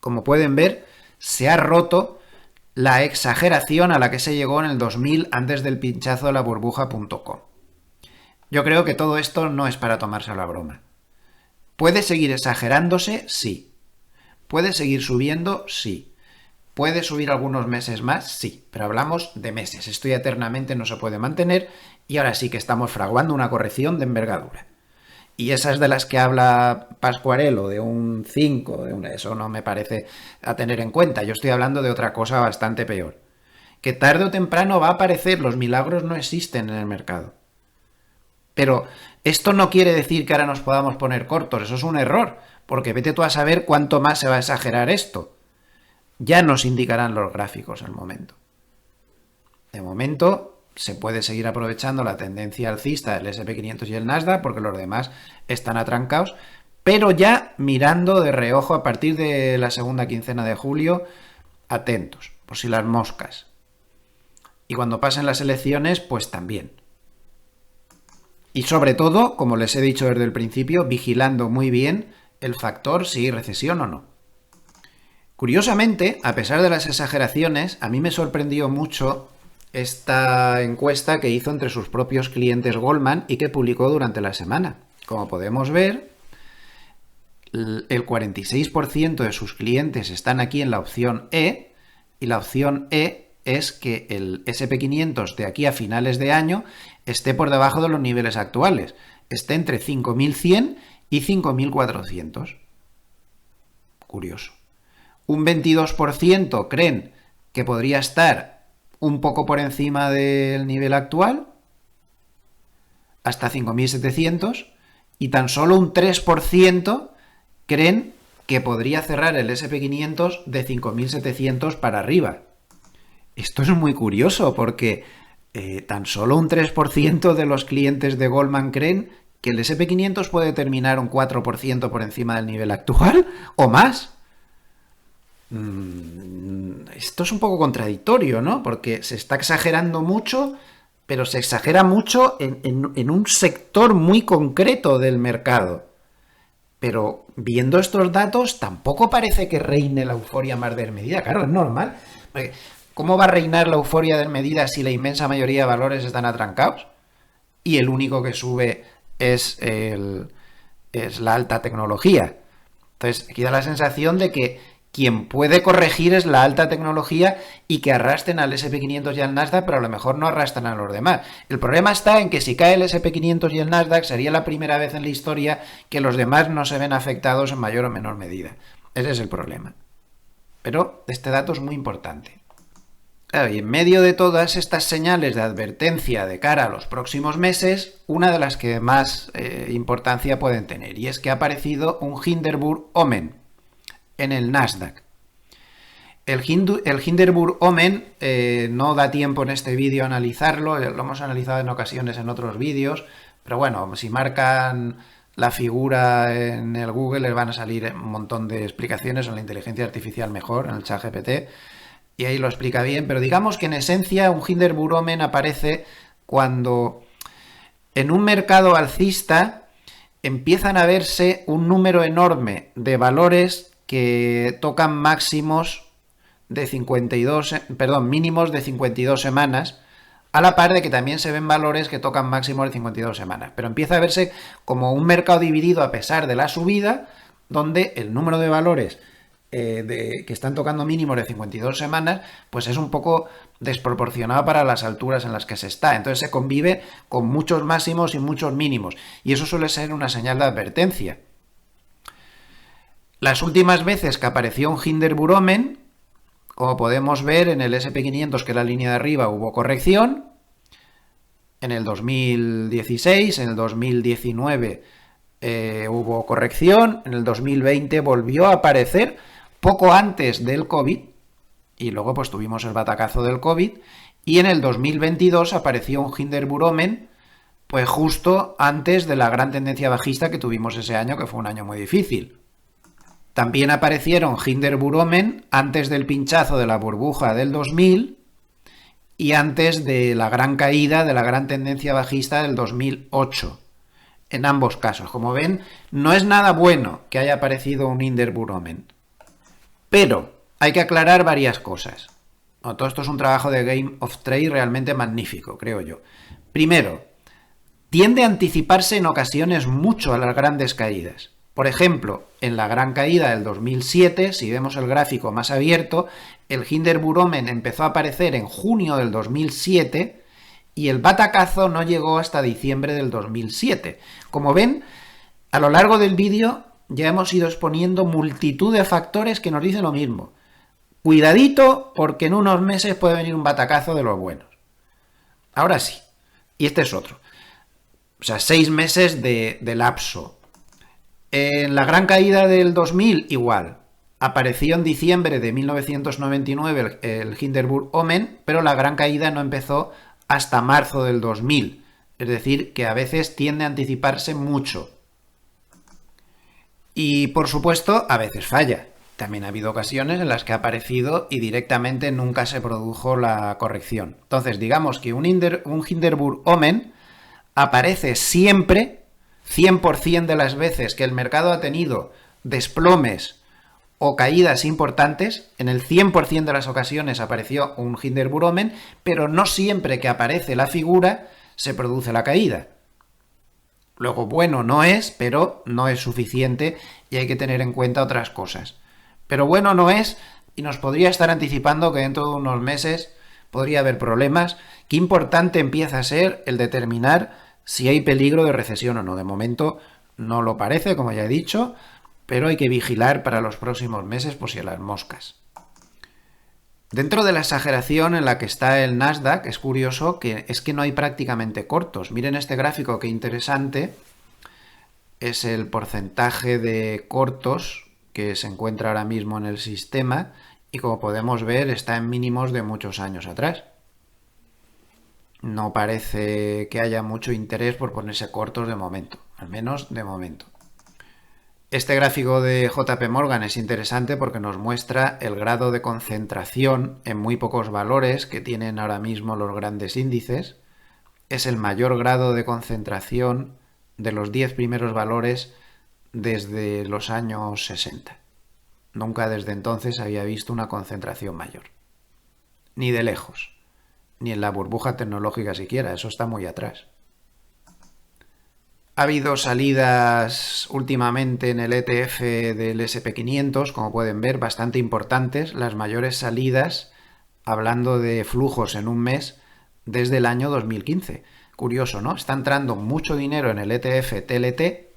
Speaker 2: Como pueden ver, se ha roto la exageración a la que se llegó en el 2000 antes del pinchazo de la burbuja.com. Yo creo que todo esto no es para tomarse a la broma. ¿Puede seguir exagerándose? Sí. ¿Puede seguir subiendo? Sí. ¿Puede subir algunos meses más? Sí, pero hablamos de meses. Esto ya eternamente no se puede mantener y ahora sí que estamos fraguando una corrección de envergadura. Y esas de las que habla Pascuarello, de un 5, eso no me parece a tener en cuenta. Yo estoy hablando de otra cosa bastante peor, que tarde o temprano va a aparecer, los milagros no existen en el mercado. Pero esto no quiere decir que ahora nos podamos poner cortos, eso es un error, porque vete tú a saber cuánto más se va a exagerar esto. Ya nos indicarán los gráficos al momento. De momento se puede seguir aprovechando la tendencia alcista del SP500 y el Nasdaq porque los demás están atrancados, pero ya mirando de reojo a partir de la segunda quincena de julio, atentos, por si las moscas. Y cuando pasen las elecciones, pues también. Y sobre todo, como les he dicho desde el principio, vigilando muy bien el factor si hay recesión o no. Curiosamente, a pesar de las exageraciones, a mí me sorprendió mucho esta encuesta que hizo entre sus propios clientes Goldman y que publicó durante la semana. Como podemos ver, el 46% de sus clientes están aquí en la opción E, y la opción E es que el SP500 de aquí a finales de año esté por debajo de los niveles actuales, esté entre 5.100 y 5.400. Curioso. Un 22% creen que podría estar un poco por encima del nivel actual, hasta 5.700, y tan solo un 3% creen que podría cerrar el SP500 de 5.700 para arriba. Esto es muy curioso porque tan solo un 3% de los clientes de Goldman creen que el SP500 puede terminar un 4% por encima del nivel actual o más. Esto es un poco contradictorio, ¿no? Porque se está exagerando mucho, pero se exagera mucho en un sector muy concreto del mercado. Pero viendo estos datos, tampoco parece que reine la euforia más desmedida. Claro, es normal. ¿Cómo va a reinar la euforia desmedida si la inmensa mayoría de valores están atrancados? Y el único que sube es la alta tecnología. Entonces, aquí da la sensación de que quien puede corregir es la alta tecnología y que arrastren al SP500 y al Nasdaq, pero a lo mejor no arrastran a los demás. El problema está en que si cae el SP500 y el Nasdaq, sería la primera vez en la historia que los demás no se ven afectados en mayor o menor medida. Ese es el problema. Pero este dato es muy importante. Claro, y en medio de todas estas señales de advertencia de cara a los próximos meses, una de las que más importancia pueden tener, y es que ha aparecido un Hindenburg Omen en el Nasdaq. El Hindenburg Omen no da tiempo en este vídeo a analizarlo, lo hemos analizado en ocasiones en otros vídeos, pero bueno, si marcan la figura en el Google les van a salir un montón de explicaciones, en la inteligencia artificial mejor, en el ChatGPT, y ahí lo explica bien, pero digamos que en esencia un Hindenburg Omen aparece cuando en un mercado alcista empiezan a verse un número enorme de valores que tocan máximos de mínimos de 52 semanas, a la par de que también se ven valores que tocan máximos de 52 semanas. Pero empieza a verse como un mercado dividido a pesar de la subida, donde el número de valores que están tocando mínimos de 52 semanas, pues es un poco desproporcionado para las alturas en las que se está. Entonces se convive con muchos máximos y muchos mínimos. Y eso suele ser una señal de advertencia. Las últimas veces que apareció un Hindenburg Omen, como podemos ver en el SP500, que es la línea de arriba, hubo corrección. En el 2016, en el 2019 hubo corrección. En el 2020 volvió a aparecer poco antes del COVID. Y luego pues tuvimos el batacazo del COVID. Y en el 2022 apareció un Hindenburg Omen, pues justo antes de la gran tendencia bajista que tuvimos ese año, que fue un año muy difícil. También aparecieron Hindenburg Omen antes del pinchazo de la burbuja del 2000 y antes de la gran caída de la gran tendencia bajista del 2008. En ambos casos, como ven, no es nada bueno que haya aparecido un Hindenburg Omen. Pero hay que aclarar varias cosas. Todo esto es un trabajo de Game of Trade realmente magnífico, creo yo. Primero, tiende a anticiparse en ocasiones mucho a las grandes caídas. Por ejemplo, en la gran caída del 2007, si vemos el gráfico más abierto, el Hindenburg Omen empezó a aparecer en junio del 2007 y el batacazo no llegó hasta diciembre del 2007. Como ven, a lo largo del vídeo ya hemos ido exponiendo multitud de factores que nos dicen lo mismo. Cuidadito, porque en unos meses puede venir un batacazo de los buenos. Ahora sí. Y este es otro. O sea, 6 meses de lapso. En la gran caída del 2000, igual. Apareció en diciembre de 1999 el Hindenburg Omen, pero la gran caída no empezó hasta marzo del 2000. Es decir, que a veces tiende a anticiparse mucho. Y por supuesto, a veces falla. También ha habido ocasiones en las que ha aparecido y directamente nunca se produjo la corrección. Entonces, digamos que un Hindenburg Omen aparece siempre, 100% de las veces que el mercado ha tenido desplomes o caídas importantes, en el 100% de las ocasiones apareció un Hindenburg Omen, pero no siempre que aparece la figura se produce la caída. Luego, bueno no es, pero no es suficiente y hay que tener en cuenta otras cosas. Pero bueno no es y nos podría estar anticipando que dentro de unos meses podría haber problemas. Qué importante empieza a ser el determinar si hay peligro de recesión o no. De momento no lo parece, como ya he dicho, pero hay que vigilar para los próximos meses por si a las moscas. Dentro de la exageración en la que está el Nasdaq, es curioso que es que no hay prácticamente cortos. Miren este gráfico, qué interesante. Es el porcentaje de cortos que se encuentra ahora mismo en el sistema y como podemos ver está en mínimos de muchos años atrás. No parece que haya mucho interés por ponerse cortos de momento, al menos de momento. Este gráfico de JP Morgan es interesante porque nos muestra el grado de concentración en muy pocos valores que tienen ahora mismo los grandes índices. Es el mayor grado de concentración de los 10 primeros valores desde los años 60. Nunca desde entonces había visto una concentración mayor. Ni de lejos. Ni en la burbuja tecnológica siquiera, eso está muy atrás. Ha habido salidas últimamente en el ETF del SP500, como pueden ver, bastante importantes. Las mayores salidas, hablando de flujos en un mes, desde el año 2015. Curioso, ¿no? Está entrando mucho dinero en el ETF TLT,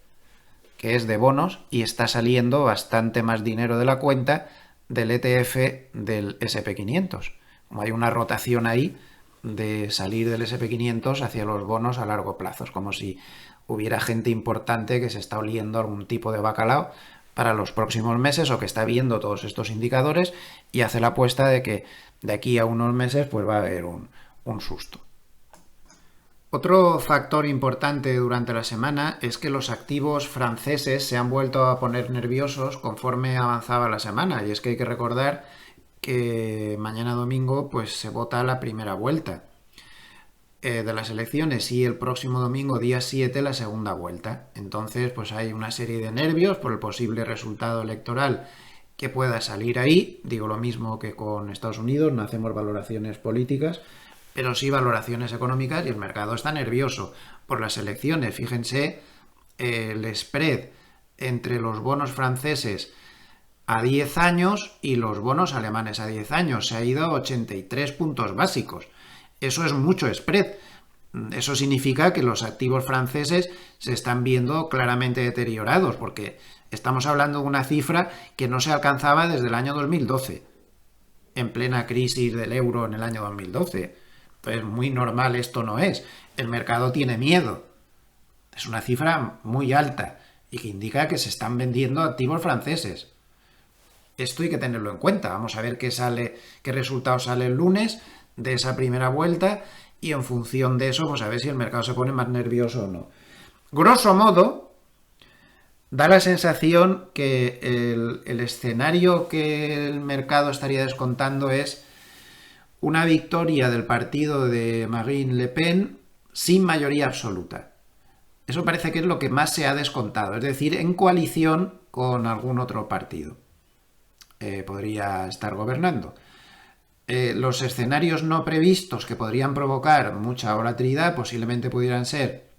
Speaker 2: que es de bonos, y está saliendo bastante más dinero de la cuenta del ETF del SP500. Como hay una rotación ahí de salir del SP500 hacia los bonos a largo plazo. Es como si hubiera gente importante que se está oliendo algún tipo de bacalao para los próximos meses o que está viendo todos estos indicadores y hace la apuesta de que de aquí a unos meses pues va a haber un susto. Otro factor importante durante la semana es que los activos franceses se han vuelto a poner nerviosos conforme avanzaba la semana, y es que hay que recordar que mañana domingo pues se vota la primera vuelta de las elecciones y el próximo domingo día 7 la segunda vuelta. Entonces pues hay una serie de nervios por el posible resultado electoral que pueda salir ahí. Digo lo mismo que con Estados Unidos, no hacemos valoraciones políticas, pero sí valoraciones económicas, y el mercado está nervioso por las elecciones. Fíjense el spread entre los bonos franceses a 10 años y los bonos alemanes a 10 años. Se ha ido a 83 puntos básicos. Eso es mucho spread. Eso significa que los activos franceses se están viendo claramente deteriorados, porque estamos hablando de una cifra que no se alcanzaba desde el año 2012, en plena crisis del euro en el año 2012. Entonces, muy normal esto no es. El mercado tiene miedo. Es una cifra muy alta y que indica que se están vendiendo activos franceses. Esto hay que tenerlo en cuenta. Vamos a ver qué resultado sale el lunes de esa primera vuelta y en función de eso, pues a ver si el mercado se pone más nervioso o no. Grosso modo, da la sensación que el escenario que el mercado estaría descontando es una victoria del partido de Marine Le Pen sin mayoría absoluta. Eso parece que es lo que más se ha descontado, es decir, en coalición con algún otro partido. Podría estar gobernando. Los escenarios no previstos que podrían provocar mucha volatilidad posiblemente pudieran ser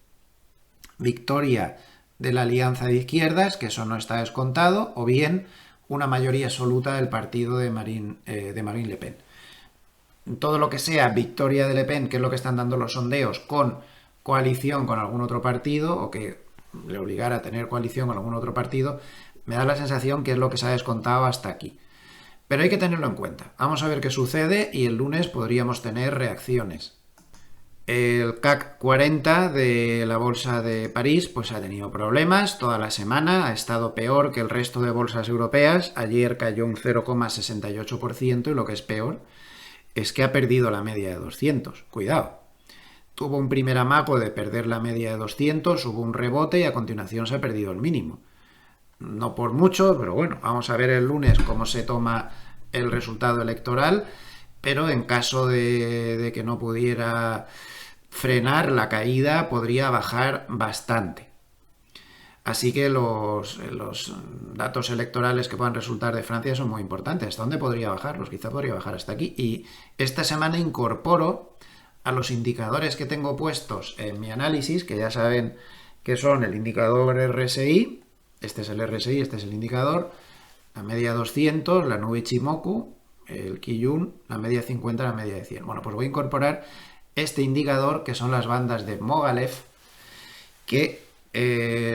Speaker 2: victoria de la alianza de izquierdas, que eso no está descontado, o bien una mayoría absoluta del partido de Marine Le Pen. Todo lo que sea victoria de Le Pen, que es lo que están dando los sondeos, con coalición con algún otro partido, o que le obligara a tener coalición con algún otro partido, me da la sensación que es lo que se ha descontado hasta aquí. Pero hay que tenerlo en cuenta. Vamos a ver qué sucede y el lunes podríamos tener reacciones. El CAC 40 de la bolsa de París pues ha tenido problemas toda la semana, ha estado peor que el resto de bolsas europeas. Ayer cayó un 0,68% y lo que es peor es que ha perdido la media de 200. Cuidado. Tuvo un primer amago de perder la media de 200, hubo un rebote y a continuación se ha perdido el mínimo. No por mucho, pero bueno, vamos a ver el lunes cómo se toma el resultado electoral, pero en caso de que no pudiera frenar la caída, podría bajar bastante. Así que los datos electorales que puedan resultar de Francia son muy importantes. ¿Hasta dónde podría bajar? Pues quizá podría bajar hasta aquí. Y esta semana incorporo a los indicadores que tengo puestos en mi análisis, que ya saben que son el indicador RSI, este es el RSI, este es el indicador, la media 200, la nube Ichimoku, el Kijun, la media 50, la media de 100. Bueno, pues voy a incorporar este indicador, que son las bandas de Mogilev, que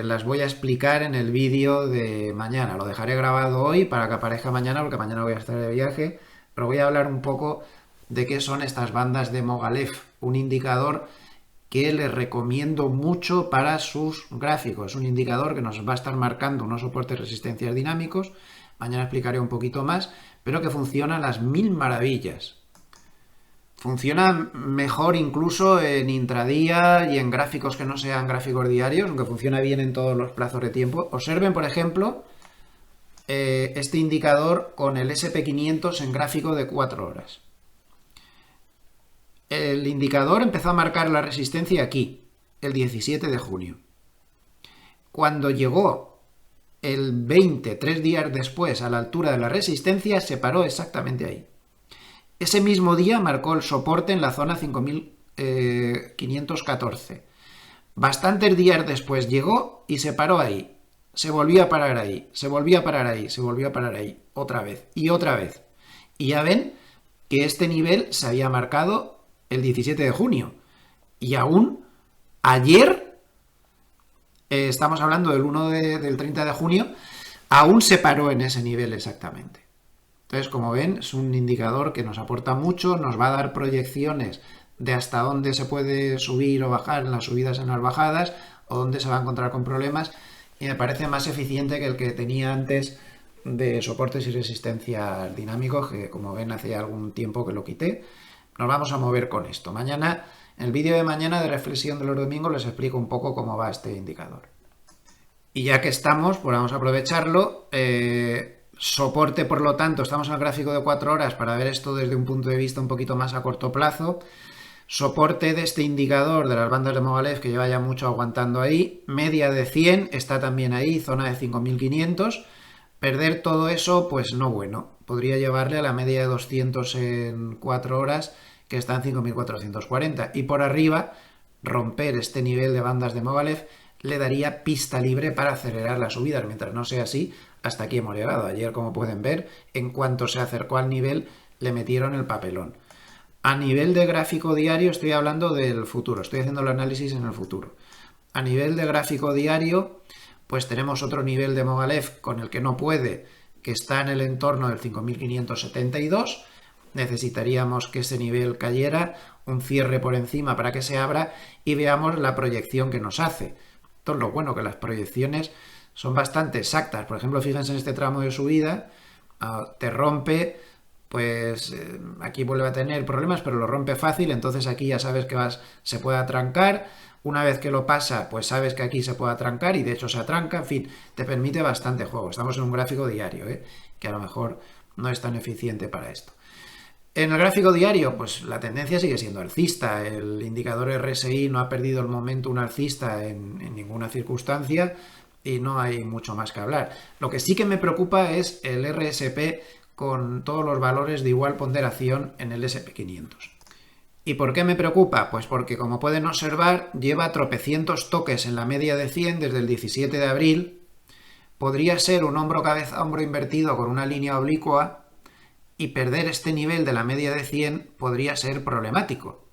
Speaker 2: las voy a explicar en el vídeo de mañana. Lo dejaré grabado hoy para que aparezca mañana, porque mañana voy a estar de viaje, pero voy a hablar un poco de qué son estas bandas de Mogilev, un indicador que les recomiendo mucho para sus gráficos. Es un indicador que nos va a estar marcando unos soportes de resistencias dinámicos. Mañana explicaré un poquito más, pero que funciona a las mil maravillas. Funciona mejor incluso en intradía y en gráficos que no sean gráficos diarios, aunque funciona bien en todos los plazos de tiempo. Observen, por ejemplo, este indicador con el SP500 en gráfico de 4 horas. El indicador empezó a marcar la resistencia aquí, el 17 de junio. Cuando llegó el 20, 3 días después, a la altura de la resistencia, se paró exactamente ahí. Ese mismo día marcó el soporte en la zona 5514. Bastantes días después llegó y se paró ahí. Se volvió a parar ahí, se volvió a parar ahí, se volvió a parar ahí, otra vez y otra vez. Y ya ven que este nivel se había marcado el 17 de junio. Y aún ayer, estamos hablando del 30 de junio, aún se paró en ese nivel exactamente. Entonces, como ven, es un indicador que nos aporta mucho, nos va a dar proyecciones de hasta dónde se puede subir o bajar en las subidas, en las bajadas, o dónde se va a encontrar con problemas, y me parece más eficiente que el que tenía antes de soportes y resistencias dinámicos, que como ven hace ya algún tiempo que lo quité. Nos vamos a mover con esto. Mañana, en el vídeo de mañana de reflexión de los domingos, les explico un poco cómo va este indicador. Y ya que estamos, pues vamos a aprovecharlo. Soporte, por lo tanto, estamos en el gráfico de 4 horas para ver esto desde un punto de vista un poquito más a corto plazo. Soporte de este indicador de las bandas de Mogilev, que lleva ya mucho aguantando ahí. Media de 100 está también ahí, zona de 5500. Perder todo eso, pues no bueno. Podría llevarle a la media de 200 en 4 horas, que está en 5440. Y por arriba, romper este nivel de bandas de Mogilev le daría pista libre para acelerar las subidas. Mientras no sea así, hasta aquí hemos llegado. Ayer, como pueden ver, en cuanto se acercó al nivel, le metieron el papelón. A nivel de gráfico diario, estoy hablando del futuro. Estoy haciendo el análisis en el futuro. A nivel de gráfico diario, pues tenemos otro nivel de Mogilev con el que no puede, que está en el entorno del 5572. Necesitaríamos que ese nivel cayera, un cierre por encima para que se abra y veamos la proyección que nos hace. Esto es lo bueno, que las proyecciones son bastante exactas. Por ejemplo, fíjense en este tramo de subida, te rompe, pues aquí vuelve a tener problemas, pero lo rompe fácil, entonces aquí ya sabes que se puede atrancar. Una vez que lo pasa, pues sabes que aquí se puede atrancar y de hecho se atranca. En fin, te permite bastante juego. Estamos en un gráfico diario, que a lo mejor no es tan eficiente para esto. En el gráfico diario, pues la tendencia sigue siendo alcista. El indicador RSI no ha perdido el momento un alcista en ninguna circunstancia y no hay mucho más que hablar. Lo que sí que me preocupa es el RSP con todos los valores de igual ponderación en el SP500. ¿Y por qué me preocupa? Pues porque, como pueden observar, lleva tropecientos toques en la media de 100 desde el 17 de abril. Podría ser un hombro-cabeza-hombro invertido con una línea oblicua, y perder este nivel de la media de 100 podría ser problemático.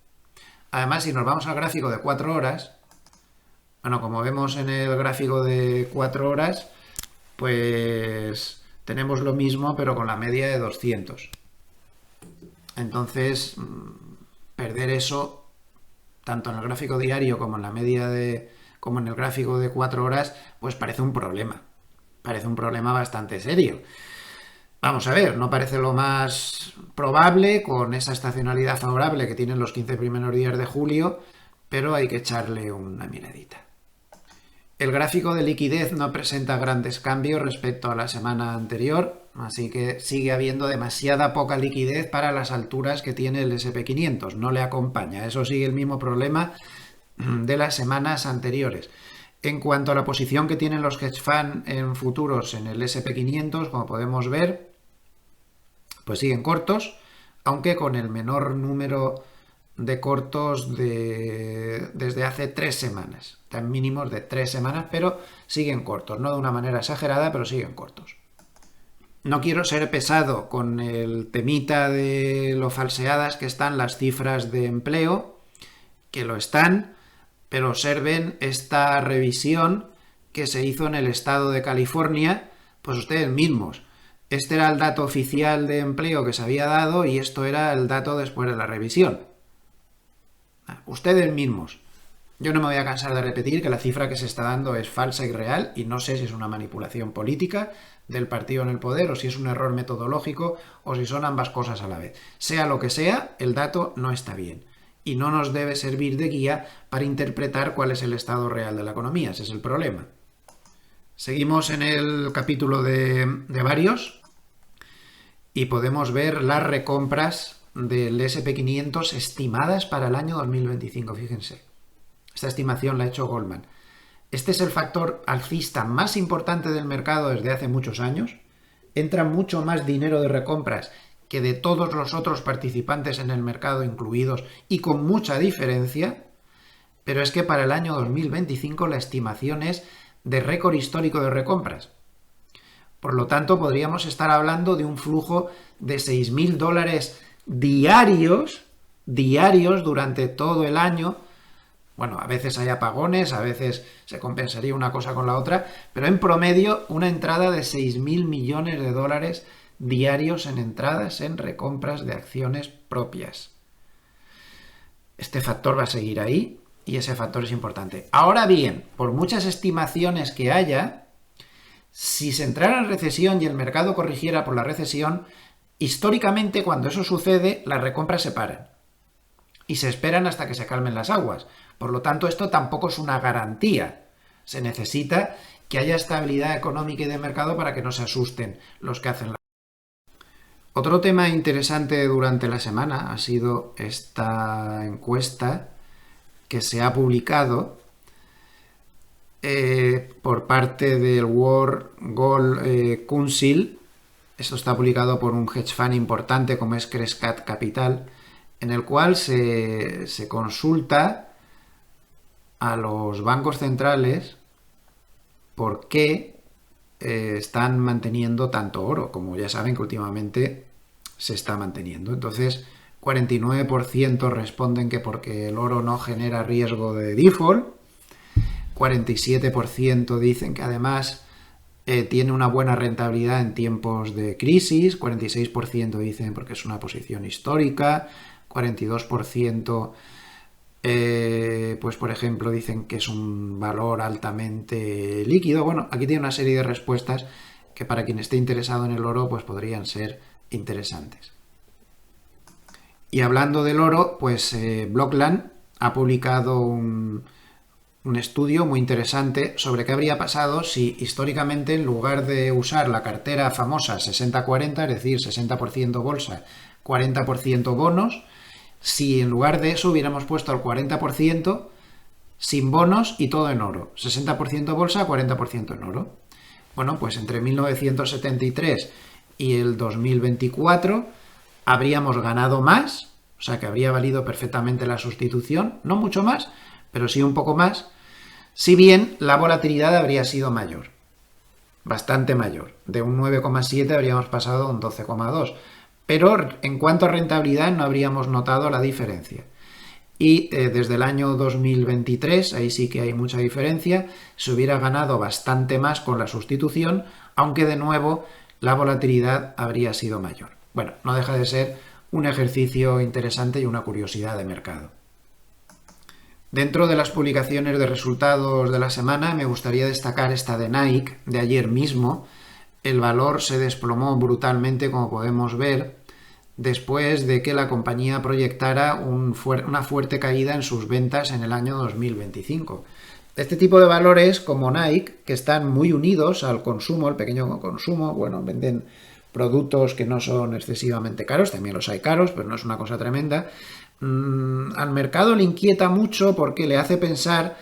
Speaker 2: Además, si nos vamos al gráfico de 4 horas, bueno, como vemos en el gráfico de 4 horas, pues tenemos lo mismo pero con la media de 200. Entonces, perder eso, tanto en el gráfico diario como en la media como en el gráfico de 4 horas, pues parece un problema. Parece un problema bastante serio. Vamos a ver, no parece lo más probable con esa estacionalidad favorable que tienen los 15 primeros días de julio, pero hay que echarle una miradita. El gráfico de liquidez no presenta grandes cambios respecto a la semana anterior, así que sigue habiendo demasiada poca liquidez para las alturas que tiene el SP500, no le acompaña. Eso sigue el mismo problema de las semanas anteriores. En cuanto a la posición que tienen los hedge funds en futuros en el SP500, como podemos ver, pues siguen cortos, aunque con el menor número de cortos desde hace 3 semanas. Están mínimos de 3 semanas, pero siguen cortos. No de una manera exagerada, pero siguen cortos. No quiero ser pesado con el temita de lo falseadas que están las cifras de empleo, que lo están, pero observen esta revisión que se hizo en el estado de California, pues ustedes mismos. Este era el dato oficial de empleo que se había dado y esto era el dato después de la revisión. Ustedes mismos. Yo no me voy a cansar de repetir que la cifra que se está dando es falsa y real y no sé si es una manipulación política del partido en el poder o si es un error metodológico o si son ambas cosas a la vez. Sea lo que sea, el dato no está bien y no nos debe servir de guía para interpretar cuál es el estado real de la economía. Ese es el problema. Seguimos en el capítulo de varios y podemos ver las recompras del SP500 estimadas para el año 2025, fíjense. Esta estimación la ha hecho Goldman. Este es el factor alcista más importante del mercado desde hace muchos años. Entra mucho más dinero de recompras que de todos los otros participantes en el mercado incluidos y con mucha diferencia, pero es que para el año 2025 la estimación es de récord histórico de recompras. Por lo tanto, podríamos estar hablando de un flujo de $6.000 diarios durante todo el año. Bueno, a veces hay apagones, a veces se compensaría una cosa con la otra, pero en promedio una entrada de $6.000 millones diarios en entradas en recompras de acciones propias. Este factor va a seguir ahí y ese factor es importante. Ahora bien, por muchas estimaciones que haya, si se entrara en recesión y el mercado corrigiera por la recesión, históricamente cuando eso sucede, las recompras se paran y se esperan hasta que se calmen las aguas. Por lo tanto, esto tampoco es una garantía. Se necesita que haya estabilidad económica y de mercado para que no se asusten los que hacen la... Otro tema interesante durante la semana ha sido esta encuesta que se ha publicado por parte del World Gold Council. Esto está publicado por un hedge fund importante como es Crescat Capital, en el cual se consulta a los bancos centrales por qué están manteniendo tanto oro, como ya saben que últimamente se está manteniendo. Entonces, 49% responden que porque el oro no genera riesgo de default, 47% dicen que además tiene una buena rentabilidad en tiempos de crisis, 46% dicen porque es una posición histórica, 42% pues por ejemplo dicen que es un valor altamente líquido. Bueno, aquí tiene una serie de respuestas que para quien esté interesado en el oro pues podrían ser interesantes. Y hablando del oro, pues Blockland ha publicado un estudio muy interesante sobre qué habría pasado si históricamente en lugar de usar la cartera famosa 60-40, es decir, 60% bolsa, 40% bonos, si en lugar de eso hubiéramos puesto el 40% sin bonos y todo en oro. 60% bolsa, 40% en oro. Bueno, pues entre 1973 y el 2024 habríamos ganado más, o sea que habría valido perfectamente la sustitución, no mucho más, pero sí un poco más, si bien la volatilidad habría sido mayor, bastante mayor. De un 9,7 habríamos pasado a un 12,2. Pero en cuanto a rentabilidad no habríamos notado la diferencia. Y desde el año 2023, ahí sí que hay mucha diferencia, se hubiera ganado bastante más con la sustitución, aunque de nuevo la volatilidad habría sido mayor. Bueno, no deja de ser un ejercicio interesante y una curiosidad de mercado. Dentro de las publicaciones de resultados de la semana me gustaría destacar esta de Nike de ayer mismo. El valor se desplomó brutalmente, como podemos ver, después de que la compañía proyectara una fuerte caída en sus ventas en el año 2025. Este tipo de valores, como Nike, que están muy unidos al consumo, el pequeño consumo, bueno, venden productos que no son excesivamente caros, también los hay caros, pero no es una cosa tremenda. Al mercado le inquieta mucho porque le hace pensar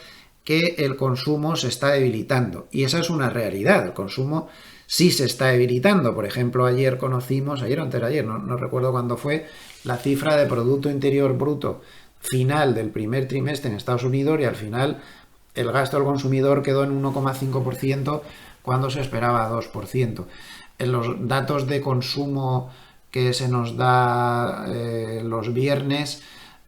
Speaker 2: que el consumo se está debilitando. Y esa es una realidad, el consumo sí se está debilitando. Por ejemplo, ayer conocimos, ayer o antes de ayer, no recuerdo cuándo fue, la cifra de Producto Interior Bruto final del primer trimestre en Estados Unidos y al final el gasto del consumidor quedó en 1,5% cuando se esperaba 2%. En los datos de consumo que se nos da los viernes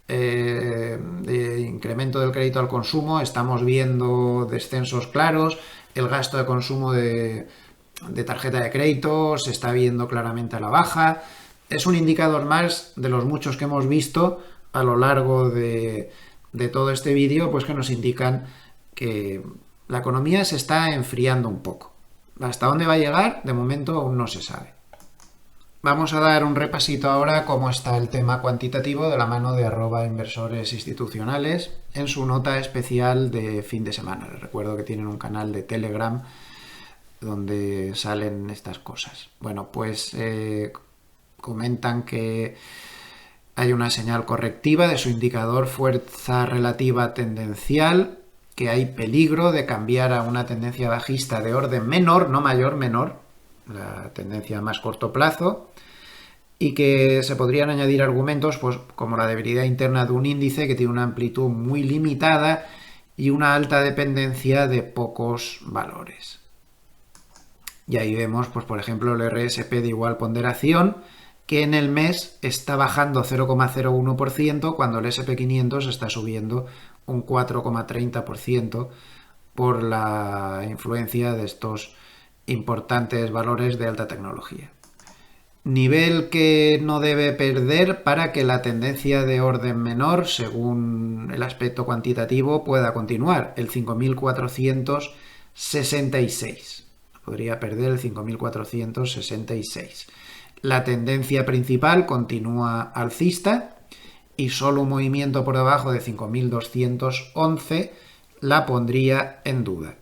Speaker 2: de incremento del crédito al consumo, estamos viendo descensos claros, el gasto de consumo de tarjeta de crédito se está viendo claramente a la baja. Es un indicador más de los muchos que hemos visto a lo largo de todo este vídeo, pues que nos indican que la economía se está enfriando un poco. ¿Hasta dónde va a llegar? De momento aún no se sabe. Vamos a dar un repasito ahora cómo está el tema cuantitativo de la mano de @inversores institucionales en su nota especial de fin de semana. Les recuerdo que tienen un canal de Telegram donde salen estas cosas. Bueno, pues comentan que hay una señal correctiva de su indicador fuerza relativa tendencial, que hay peligro de cambiar a una tendencia bajista de orden menor, no mayor, menor, la tendencia a más corto plazo, y que se podrían añadir argumentos pues, como la debilidad interna de un índice que tiene una amplitud muy limitada y una alta dependencia de pocos valores. Y ahí vemos, pues, por ejemplo, el RSP de igual ponderación, que en el mes está bajando 0,01% cuando el SP500 está subiendo un 4,30% por la influencia de estos importantes valores de alta tecnología. Nivel que no debe perder para que la tendencia de orden menor, según el aspecto cuantitativo, pueda continuar, el 5.466. Podría perder el 5.466. La tendencia principal continúa alcista y solo un movimiento por debajo de 5.211 la pondría en duda.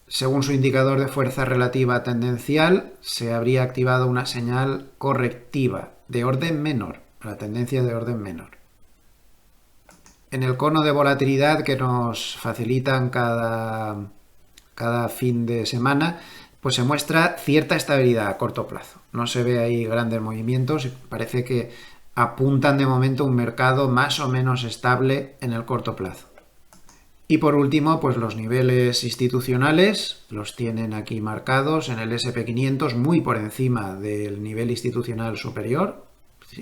Speaker 2: Según su indicador de fuerza relativa tendencial, se habría activado una señal correctiva de orden menor, la tendencia de orden menor. En el cono de volatilidad que nos facilitan cada fin de semana, pues se muestra cierta estabilidad a corto plazo. No se ve ahí grandes movimientos y parece que apuntan de momento un mercado más o menos estable en el corto plazo. Y por último, pues los niveles institucionales los tienen aquí marcados en el SP500 muy por encima del nivel institucional superior.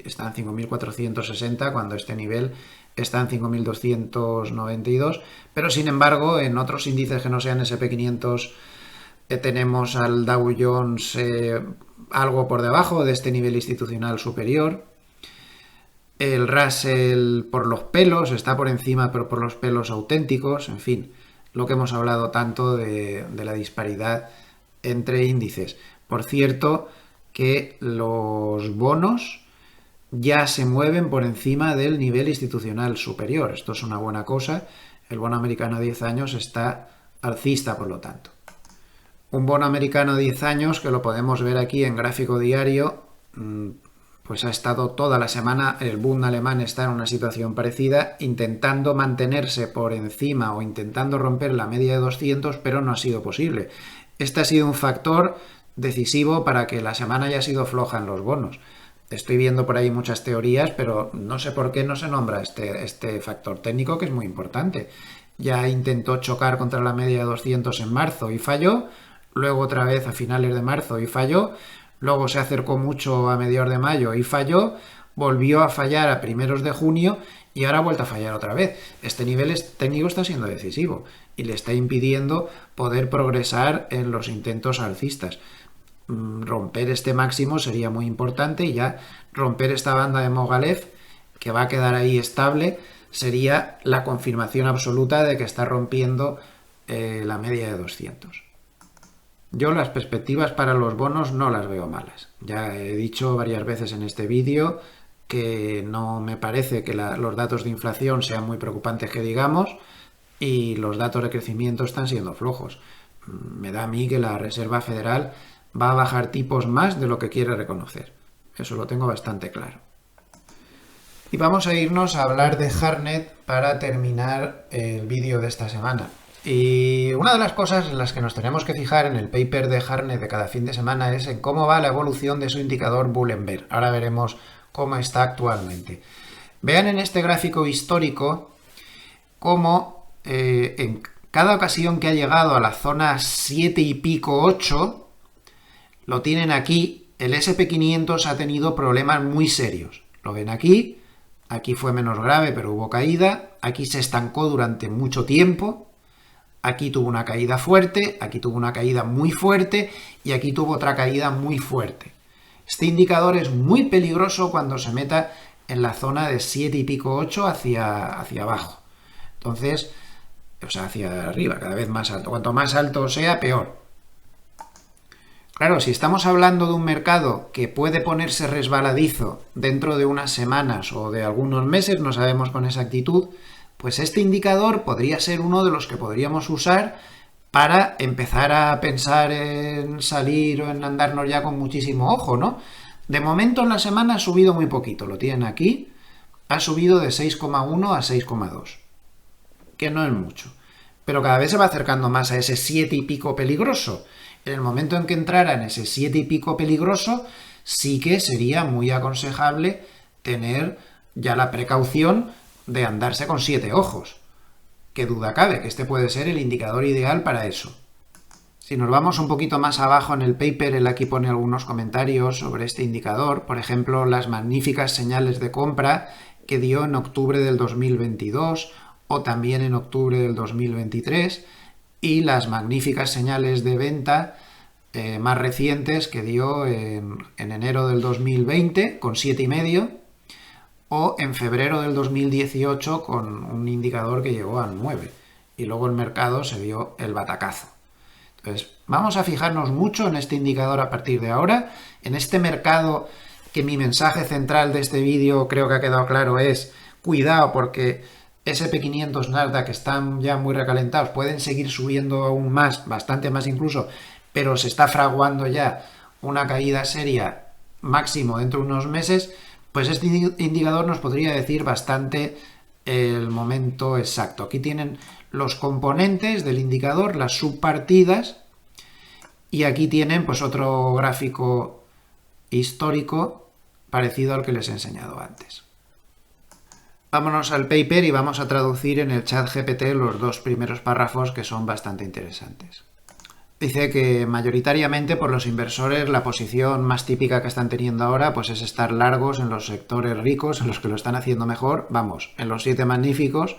Speaker 2: Está en 5.460 cuando este nivel está en 5.292. Pero sin embargo, en otros índices que no sean SP500 tenemos al Dow Jones algo por debajo de este nivel institucional superior. El Russell por los pelos, está por encima pero por los pelos auténticos, en fin, lo que hemos hablado tanto de la disparidad entre índices. Por cierto, que los bonos ya se mueven por encima del nivel institucional superior. Esto es una buena cosa. El bono americano a 10 años está alcista, por lo tanto. Un bono americano a 10 años, que lo podemos ver aquí en gráfico diario, pues ha estado toda la semana, el Bund alemán está en una situación parecida, intentando mantenerse por encima o intentando romper la media de 200, pero no ha sido posible. Este ha sido un factor decisivo para que la semana haya sido floja en los bonos. Estoy viendo por ahí muchas teorías, pero no sé por qué no se nombra este factor técnico, que es muy importante. Ya intentó chocar contra la media de 200 en marzo y falló, luego otra vez a finales de marzo y falló, luego se acercó mucho a mediados de mayo y falló, volvió a fallar a primeros de junio y ahora ha vuelto a fallar otra vez. Este nivel técnico está siendo decisivo y le está impidiendo poder progresar en los intentos alcistas. romper este máximo sería muy importante y ya romper esta banda de Mogilev, que va a quedar ahí estable, sería la confirmación absoluta de que está rompiendo la media de 200. Yo las perspectivas para los bonos no las veo malas. Ya he dicho varias veces en este vídeo que no me parece que los datos de inflación sean muy preocupantes que digamos, y los datos de crecimiento están siendo flojos. Me da a mí que la Reserva Federal va a bajar tipos más de lo que quiere reconocer. Eso lo tengo bastante claro. Y vamos a irnos a hablar de Harnett para terminar el vídeo de esta semana. Y una de las cosas en las que nos tenemos que fijar en el paper de Harnett de cada fin de semana es en cómo va la evolución de su indicador Bull and Bear. Ahora veremos cómo está actualmente. Vean en este gráfico histórico cómo en cada ocasión que ha llegado a la zona 7 y pico 8, lo tienen aquí, el SP500 ha tenido problemas muy serios. Lo ven aquí, aquí fue menos grave pero hubo caída, aquí se estancó durante mucho tiempo, aquí tuvo una caída fuerte, aquí tuvo una caída muy fuerte y aquí tuvo otra caída muy fuerte. Este indicador es muy peligroso cuando se meta en la zona de 7 y pico 8 hacia abajo. Entonces, o sea, hacia arriba, cada vez más alto. Cuanto más alto sea, peor. Claro, si estamos hablando de un mercado que puede ponerse resbaladizo dentro de unas semanas o de algunos meses, no sabemos con exactitud, pues este indicador podría ser uno de los que podríamos usar para empezar a pensar en salir o en andarnos ya con muchísimo ojo, ¿no? De momento en la semana ha subido muy poquito, lo tienen aquí, ha subido de 6,1 a 6,2, que no es mucho, pero cada vez se va acercando más a ese 7 y pico peligroso. En el momento en que entrara en ese 7 y pico peligroso, sí que sería muy aconsejable tener ya la precaución de andarse con 7 ojos. Qué duda cabe que este puede ser el indicador ideal para eso. Si nos vamos un poquito más abajo en el paper, él aquí pone algunos comentarios sobre este indicador, por ejemplo, las magníficas señales de compra que dio en octubre del 2022 o también en octubre del 2023 y las magníficas señales de venta más recientes que dio en enero del 2020 con 7,5 o en febrero del 2018 con un indicador que llegó a 9 y luego el mercado se dio el batacazo. Entonces, vamos a fijarnos mucho en este indicador a partir de ahora, en este mercado que mi mensaje central de este vídeo creo que ha quedado claro es cuidado porque SP500, Nasdaq están ya muy recalentados, pueden seguir subiendo aún más, bastante más incluso, pero se está fraguando ya una caída seria máximo dentro de unos meses, pues este indicador nos podría decir bastante el momento exacto. Aquí tienen los componentes del indicador, las subpartidas, y aquí tienen pues otro gráfico histórico parecido al que les he enseñado antes. Vámonos al paper y vamos a traducir en el chat GPT los dos primeros párrafos que son bastante interesantes. Dice que mayoritariamente por los inversores la posición más típica que están teniendo ahora pues es estar largos en los sectores ricos, en los que lo están haciendo mejor, vamos, en los 7 magníficos,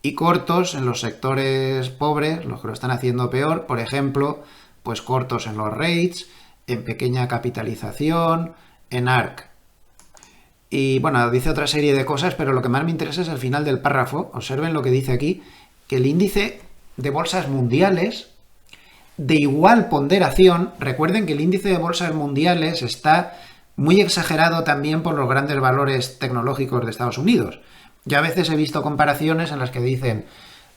Speaker 2: y cortos en los sectores pobres, los que lo están haciendo peor, por ejemplo, pues cortos en los REITs, en pequeña capitalización, en ARK. Y bueno, dice otra serie de cosas, pero lo que más me interesa es el final del párrafo. Observen lo que dice aquí, que el índice de bolsas mundiales de igual ponderación, recuerden que el índice de bolsas mundiales está muy exagerado también por los grandes valores tecnológicos de Estados Unidos. Yo a veces he visto comparaciones en las que dicen,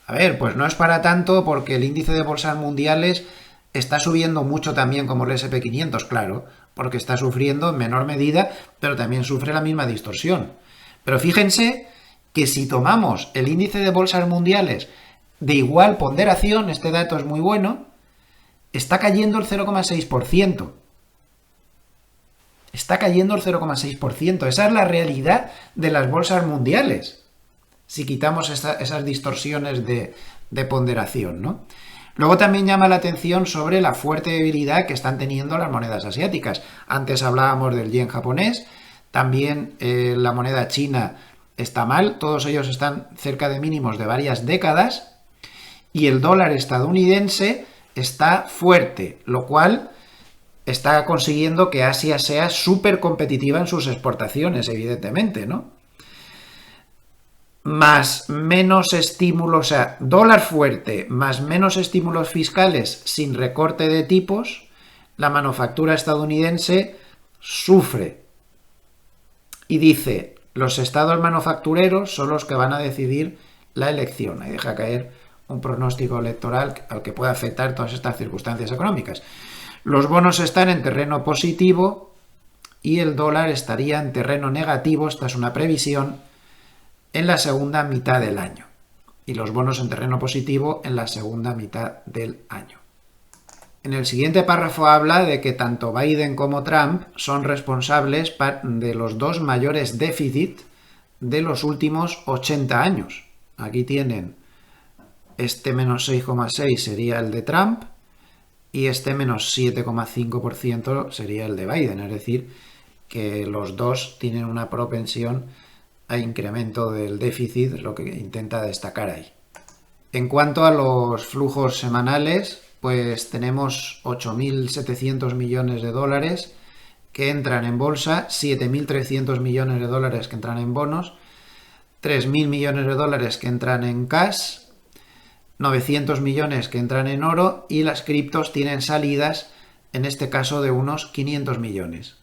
Speaker 2: a ver, pues no es para tanto porque el índice de bolsas mundiales está subiendo mucho también como el SP500, claro, porque está sufriendo en menor medida, pero también sufre la misma distorsión. Pero fíjense que si tomamos el índice de bolsas mundiales de igual ponderación, este dato es muy bueno, está cayendo el 0,6%. Está cayendo el 0,6%. Esa es la realidad de las bolsas mundiales. Si quitamos esas distorsiones de ponderación, ¿no? Luego también llama la atención sobre la fuerte debilidad que están teniendo las monedas asiáticas. Antes hablábamos del yen japonés, también la moneda china está mal, todos ellos están cerca de mínimos de varias décadas, y el dólar estadounidense está fuerte, lo cual está consiguiendo que Asia sea súper competitiva en sus exportaciones, evidentemente, ¿no? Más menos estímulos, o sea, dólar fuerte, más menos estímulos fiscales sin recorte de tipos, la manufactura estadounidense sufre. Y dice, los estados manufactureros son los que van a decidir la elección. Y deja caer un pronóstico electoral al que puede afectar todas estas circunstancias económicas. Los bonos están en terreno positivo y el dólar estaría en terreno negativo, esta es una previsión, en la segunda mitad del año. Y los bonos en terreno positivo en la segunda mitad del año. En el siguiente párrafo habla de que tanto Biden como Trump son responsables de los dos mayores déficits de los últimos 80 años. Aquí tienen este menos 6,6 sería el de Trump y este menos 7,5% sería el de Biden. Es decir, que los dos tienen una propensión a incremento del déficit, lo que intenta destacar ahí. En cuanto a los flujos semanales, pues tenemos 8.700 millones de dólares que entran en bolsa, 7.300 millones de dólares que entran en bonos, 3.000 millones de dólares que entran en cash, 900 millones que entran en oro y las criptos tienen salidas, en este caso de unos 500 millones.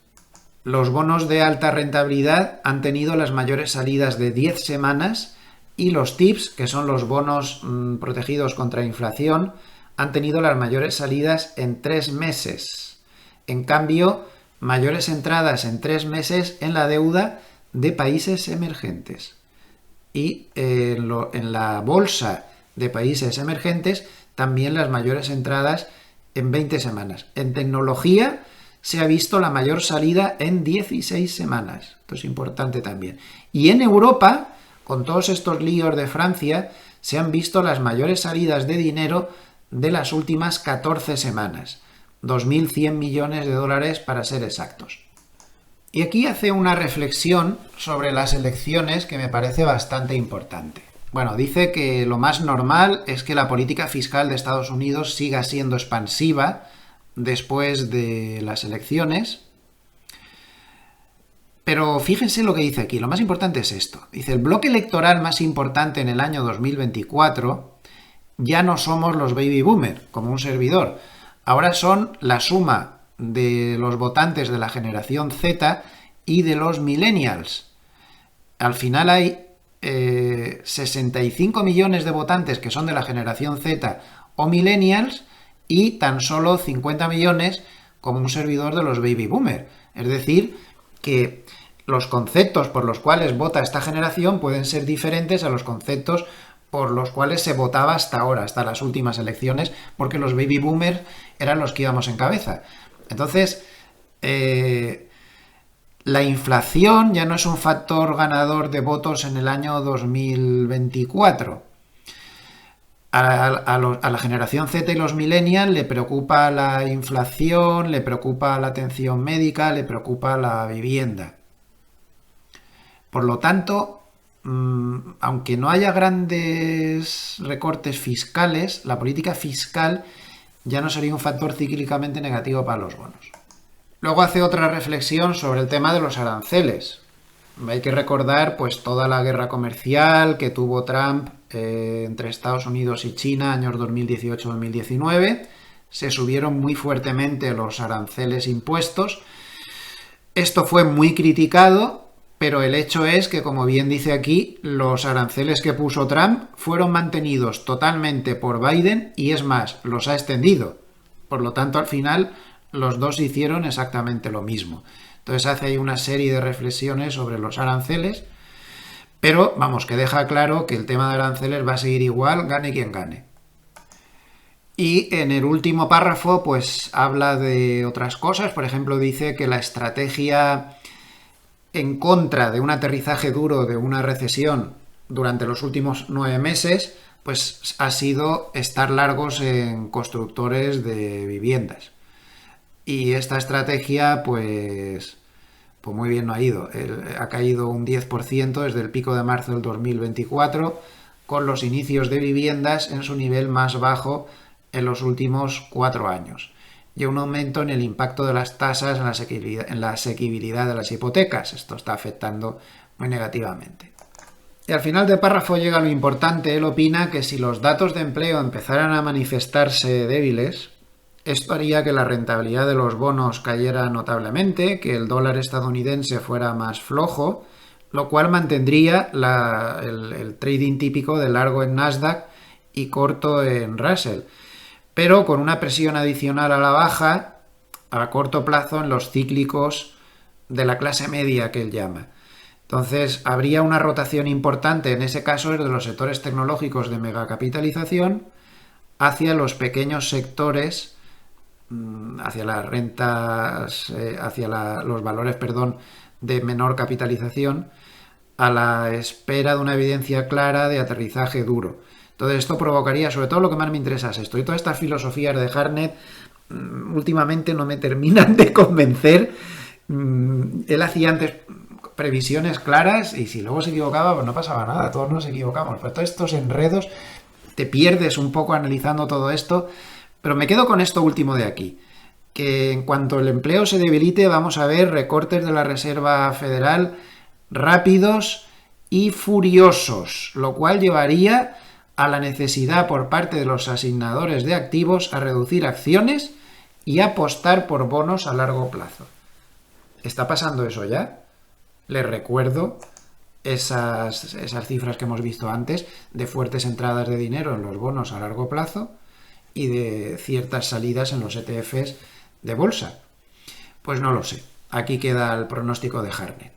Speaker 2: Los bonos de alta rentabilidad han tenido las mayores salidas de 10 semanas y los TIPS, que son los bonos protegidos contra inflación, han tenido las mayores salidas en 3 meses. En cambio, mayores entradas en 3 meses en la deuda de países emergentes. Y en la bolsa de países emergentes también las mayores entradas en 20 semanas. En tecnología se ha visto la mayor salida en 16 semanas. Esto es importante también. Y en Europa, con todos estos líos de Francia, se han visto las mayores salidas de dinero de las últimas 14 semanas. 2.100 millones de dólares para ser exactos. Y aquí hace una reflexión sobre las elecciones que me parece bastante importante. Bueno, dice que lo más normal es que la política fiscal de Estados Unidos siga siendo expansiva después de las elecciones. Pero fíjense lo que dice aquí, lo más importante es esto. Dice, el bloque electoral más importante en el año 2024 ya no somos los baby boomer, como un servidor. Ahora son la suma de los votantes de la generación Z y de los millennials. Al final hay 65 millones de votantes que son de la generación Z o millennials y tan solo 50 millones como un servidor de los baby boomer. Es decir, que los conceptos por los cuales vota esta generación pueden ser diferentes a los conceptos por los cuales se votaba hasta ahora, hasta las últimas elecciones, porque los baby boomers eran los que íbamos en cabeza. Entonces, la inflación ya no es un factor ganador de votos en el año 2024. A la generación Z y los millennials le preocupa la inflación, le preocupa la atención médica, le preocupa la vivienda. Por lo tanto, aunque no haya grandes recortes fiscales, la política fiscal ya no sería un factor cíclicamente negativo para los bonos. Luego hace otra reflexión sobre el tema de los aranceles. Hay que recordar pues toda la guerra comercial que tuvo Trump entre Estados Unidos y China años 2018-2019. Se subieron muy fuertemente los aranceles impuestos. Esto fue muy criticado, pero el hecho es que, como bien dice aquí, los aranceles que puso Trump fueron mantenidos totalmente por Biden y es más, los ha extendido. Por lo tanto, al final, los dos hicieron exactamente lo mismo. Entonces hace ahí una serie de reflexiones sobre los aranceles, pero vamos, que deja claro que el tema de aranceles va a seguir igual, gane quien gane. Y en el último párrafo, pues habla de otras cosas. Por ejemplo, dice que la estrategia en contra de un aterrizaje duro de una recesión durante los últimos 9 meses, pues ha sido estar largos en constructores de viviendas. Y esta estrategia, pues muy bien no ha ido. Ha caído un 10% desde el pico de marzo del 2024, con los inicios de viviendas en su nivel más bajo en los últimos 4 años. y un aumento en el impacto de las tasas en la asequibilidad de las hipotecas. Esto está afectando muy negativamente. Y al final del párrafo llega lo importante. Él opina que si los datos de empleo empezaran a manifestarse débiles, esto haría que la rentabilidad de los bonos cayera notablemente, que el dólar estadounidense fuera más flojo, lo cual mantendría el trading típico de largo en Nasdaq y corto en Russell, pero con una presión adicional a la baja a corto plazo en los cíclicos de la clase media que él llama. Entonces, habría una rotación importante en ese caso de los sectores tecnológicos de megacapitalización hacia los pequeños sectores, hacia las rentas, los valores, de menor capitalización, a la espera de una evidencia clara de aterrizaje duro. Entonces, esto provocaría, sobre todo lo que más me interesa es esto, y todas estas filosofías de Hartnett últimamente no me terminan de convencer. Él hacía antes previsiones claras y si luego se equivocaba, pues no pasaba nada, todos nos equivocamos. Pero todos estos enredos, te pierdes un poco analizando todo esto. Pero me quedo con esto último de aquí, que en cuanto el empleo se debilite vamos a ver recortes de la Reserva Federal rápidos y furiosos, lo cual llevaría a la necesidad por parte de los asignadores de activos a reducir acciones y apostar por bonos a largo plazo. ¿Está pasando eso ya? Les recuerdo esas cifras que hemos visto antes de fuertes entradas de dinero en los bonos a largo plazo y de ciertas salidas en los ETFs de bolsa. Pues no lo sé. Aquí queda el pronóstico de Hartnett.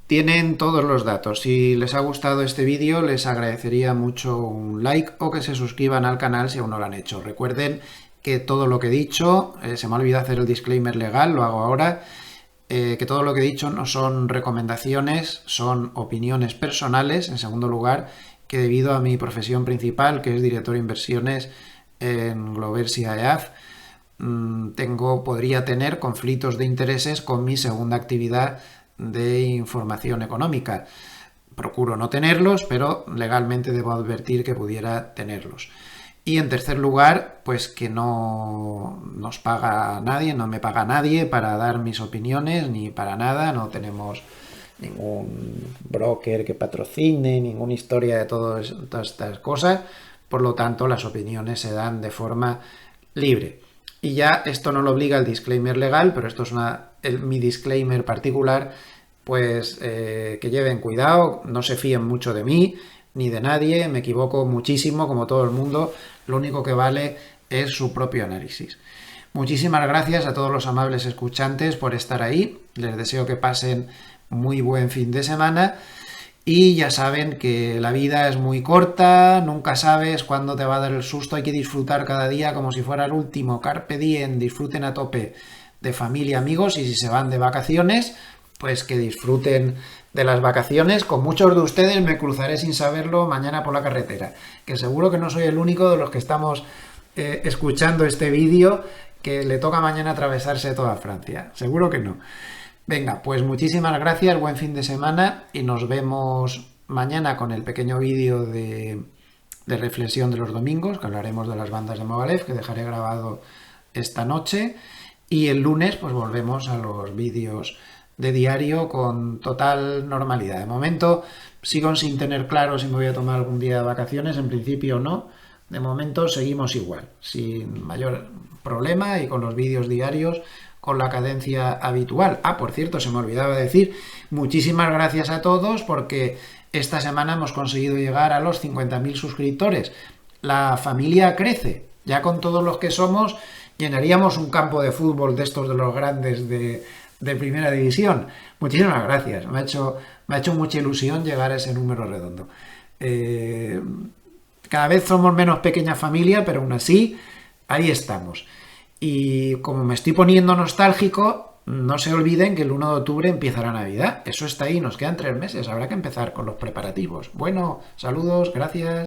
Speaker 2: Tienen todos los datos. Si les ha gustado este vídeo, les agradecería mucho un like o que se suscriban al canal si aún no lo han hecho. Recuerden que todo lo que he dicho, se me ha olvidado hacer el disclaimer legal, lo hago ahora, que todo lo que he dicho no son recomendaciones, son opiniones personales. En segundo lugar, que debido a mi profesión principal, que es director de inversiones en Globersia EAF, podría tener conflictos de intereses con mi segunda actividad de información económica. Procuro no tenerlos, pero legalmente debo advertir que pudiera tenerlos. Y en tercer lugar, pues que no nos paga nadie, no me paga nadie para dar mis opiniones, ni para nada, no tenemos ningún broker que patrocine, ninguna historia de todas estas cosas, por lo tanto las opiniones se dan de forma libre. Y ya esto no lo obliga el disclaimer legal, pero esto es mi disclaimer particular, pues que lleven cuidado, no se fíen mucho de mí ni de nadie, me equivoco muchísimo como todo el mundo, lo único que vale es su propio análisis. Muchísimas gracias a todos los amables escuchantes por estar ahí, les deseo que pasen muy buen fin de semana y ya saben que la vida es muy corta, nunca sabes cuándo te va a dar el susto, hay que disfrutar cada día como si fuera el último, carpe diem, disfruten a tope de familia, amigos y si se van de vacaciones, pues que disfruten de las vacaciones. Con muchos de ustedes me cruzaré sin saberlo mañana por la carretera, que seguro que no soy el único de los que estamos escuchando este vídeo que le toca mañana atravesarse toda Francia, seguro que no. Venga, pues muchísimas gracias, buen fin de semana y nos vemos mañana con el pequeño vídeo de reflexión de los domingos, que hablaremos de las bandas de Movalev, que dejaré grabado esta noche, y el lunes pues volvemos a los vídeos de diario con total normalidad. De momento sigo sin tener claro si me voy a tomar algún día de vacaciones, en principio no, de momento seguimos igual, sin mayor problema y con los vídeos diarios con la cadencia habitual. Por cierto, se me olvidaba decir, muchísimas gracias a todos porque esta semana hemos conseguido llegar a los 50.000 suscriptores. La familia crece, ya con todos los que somos llenaríamos un campo de fútbol de estos de los grandes de primera división. Muchísimas gracias, me ha hecho mucha ilusión llegar a ese número redondo. Cada vez somos menos pequeña familia, pero aún así, ahí estamos. Y como me estoy poniendo nostálgico, no se olviden que el 1 de octubre empieza la Navidad. Eso está ahí, nos quedan 3 meses, habrá que empezar con los preparativos. Bueno, saludos, gracias.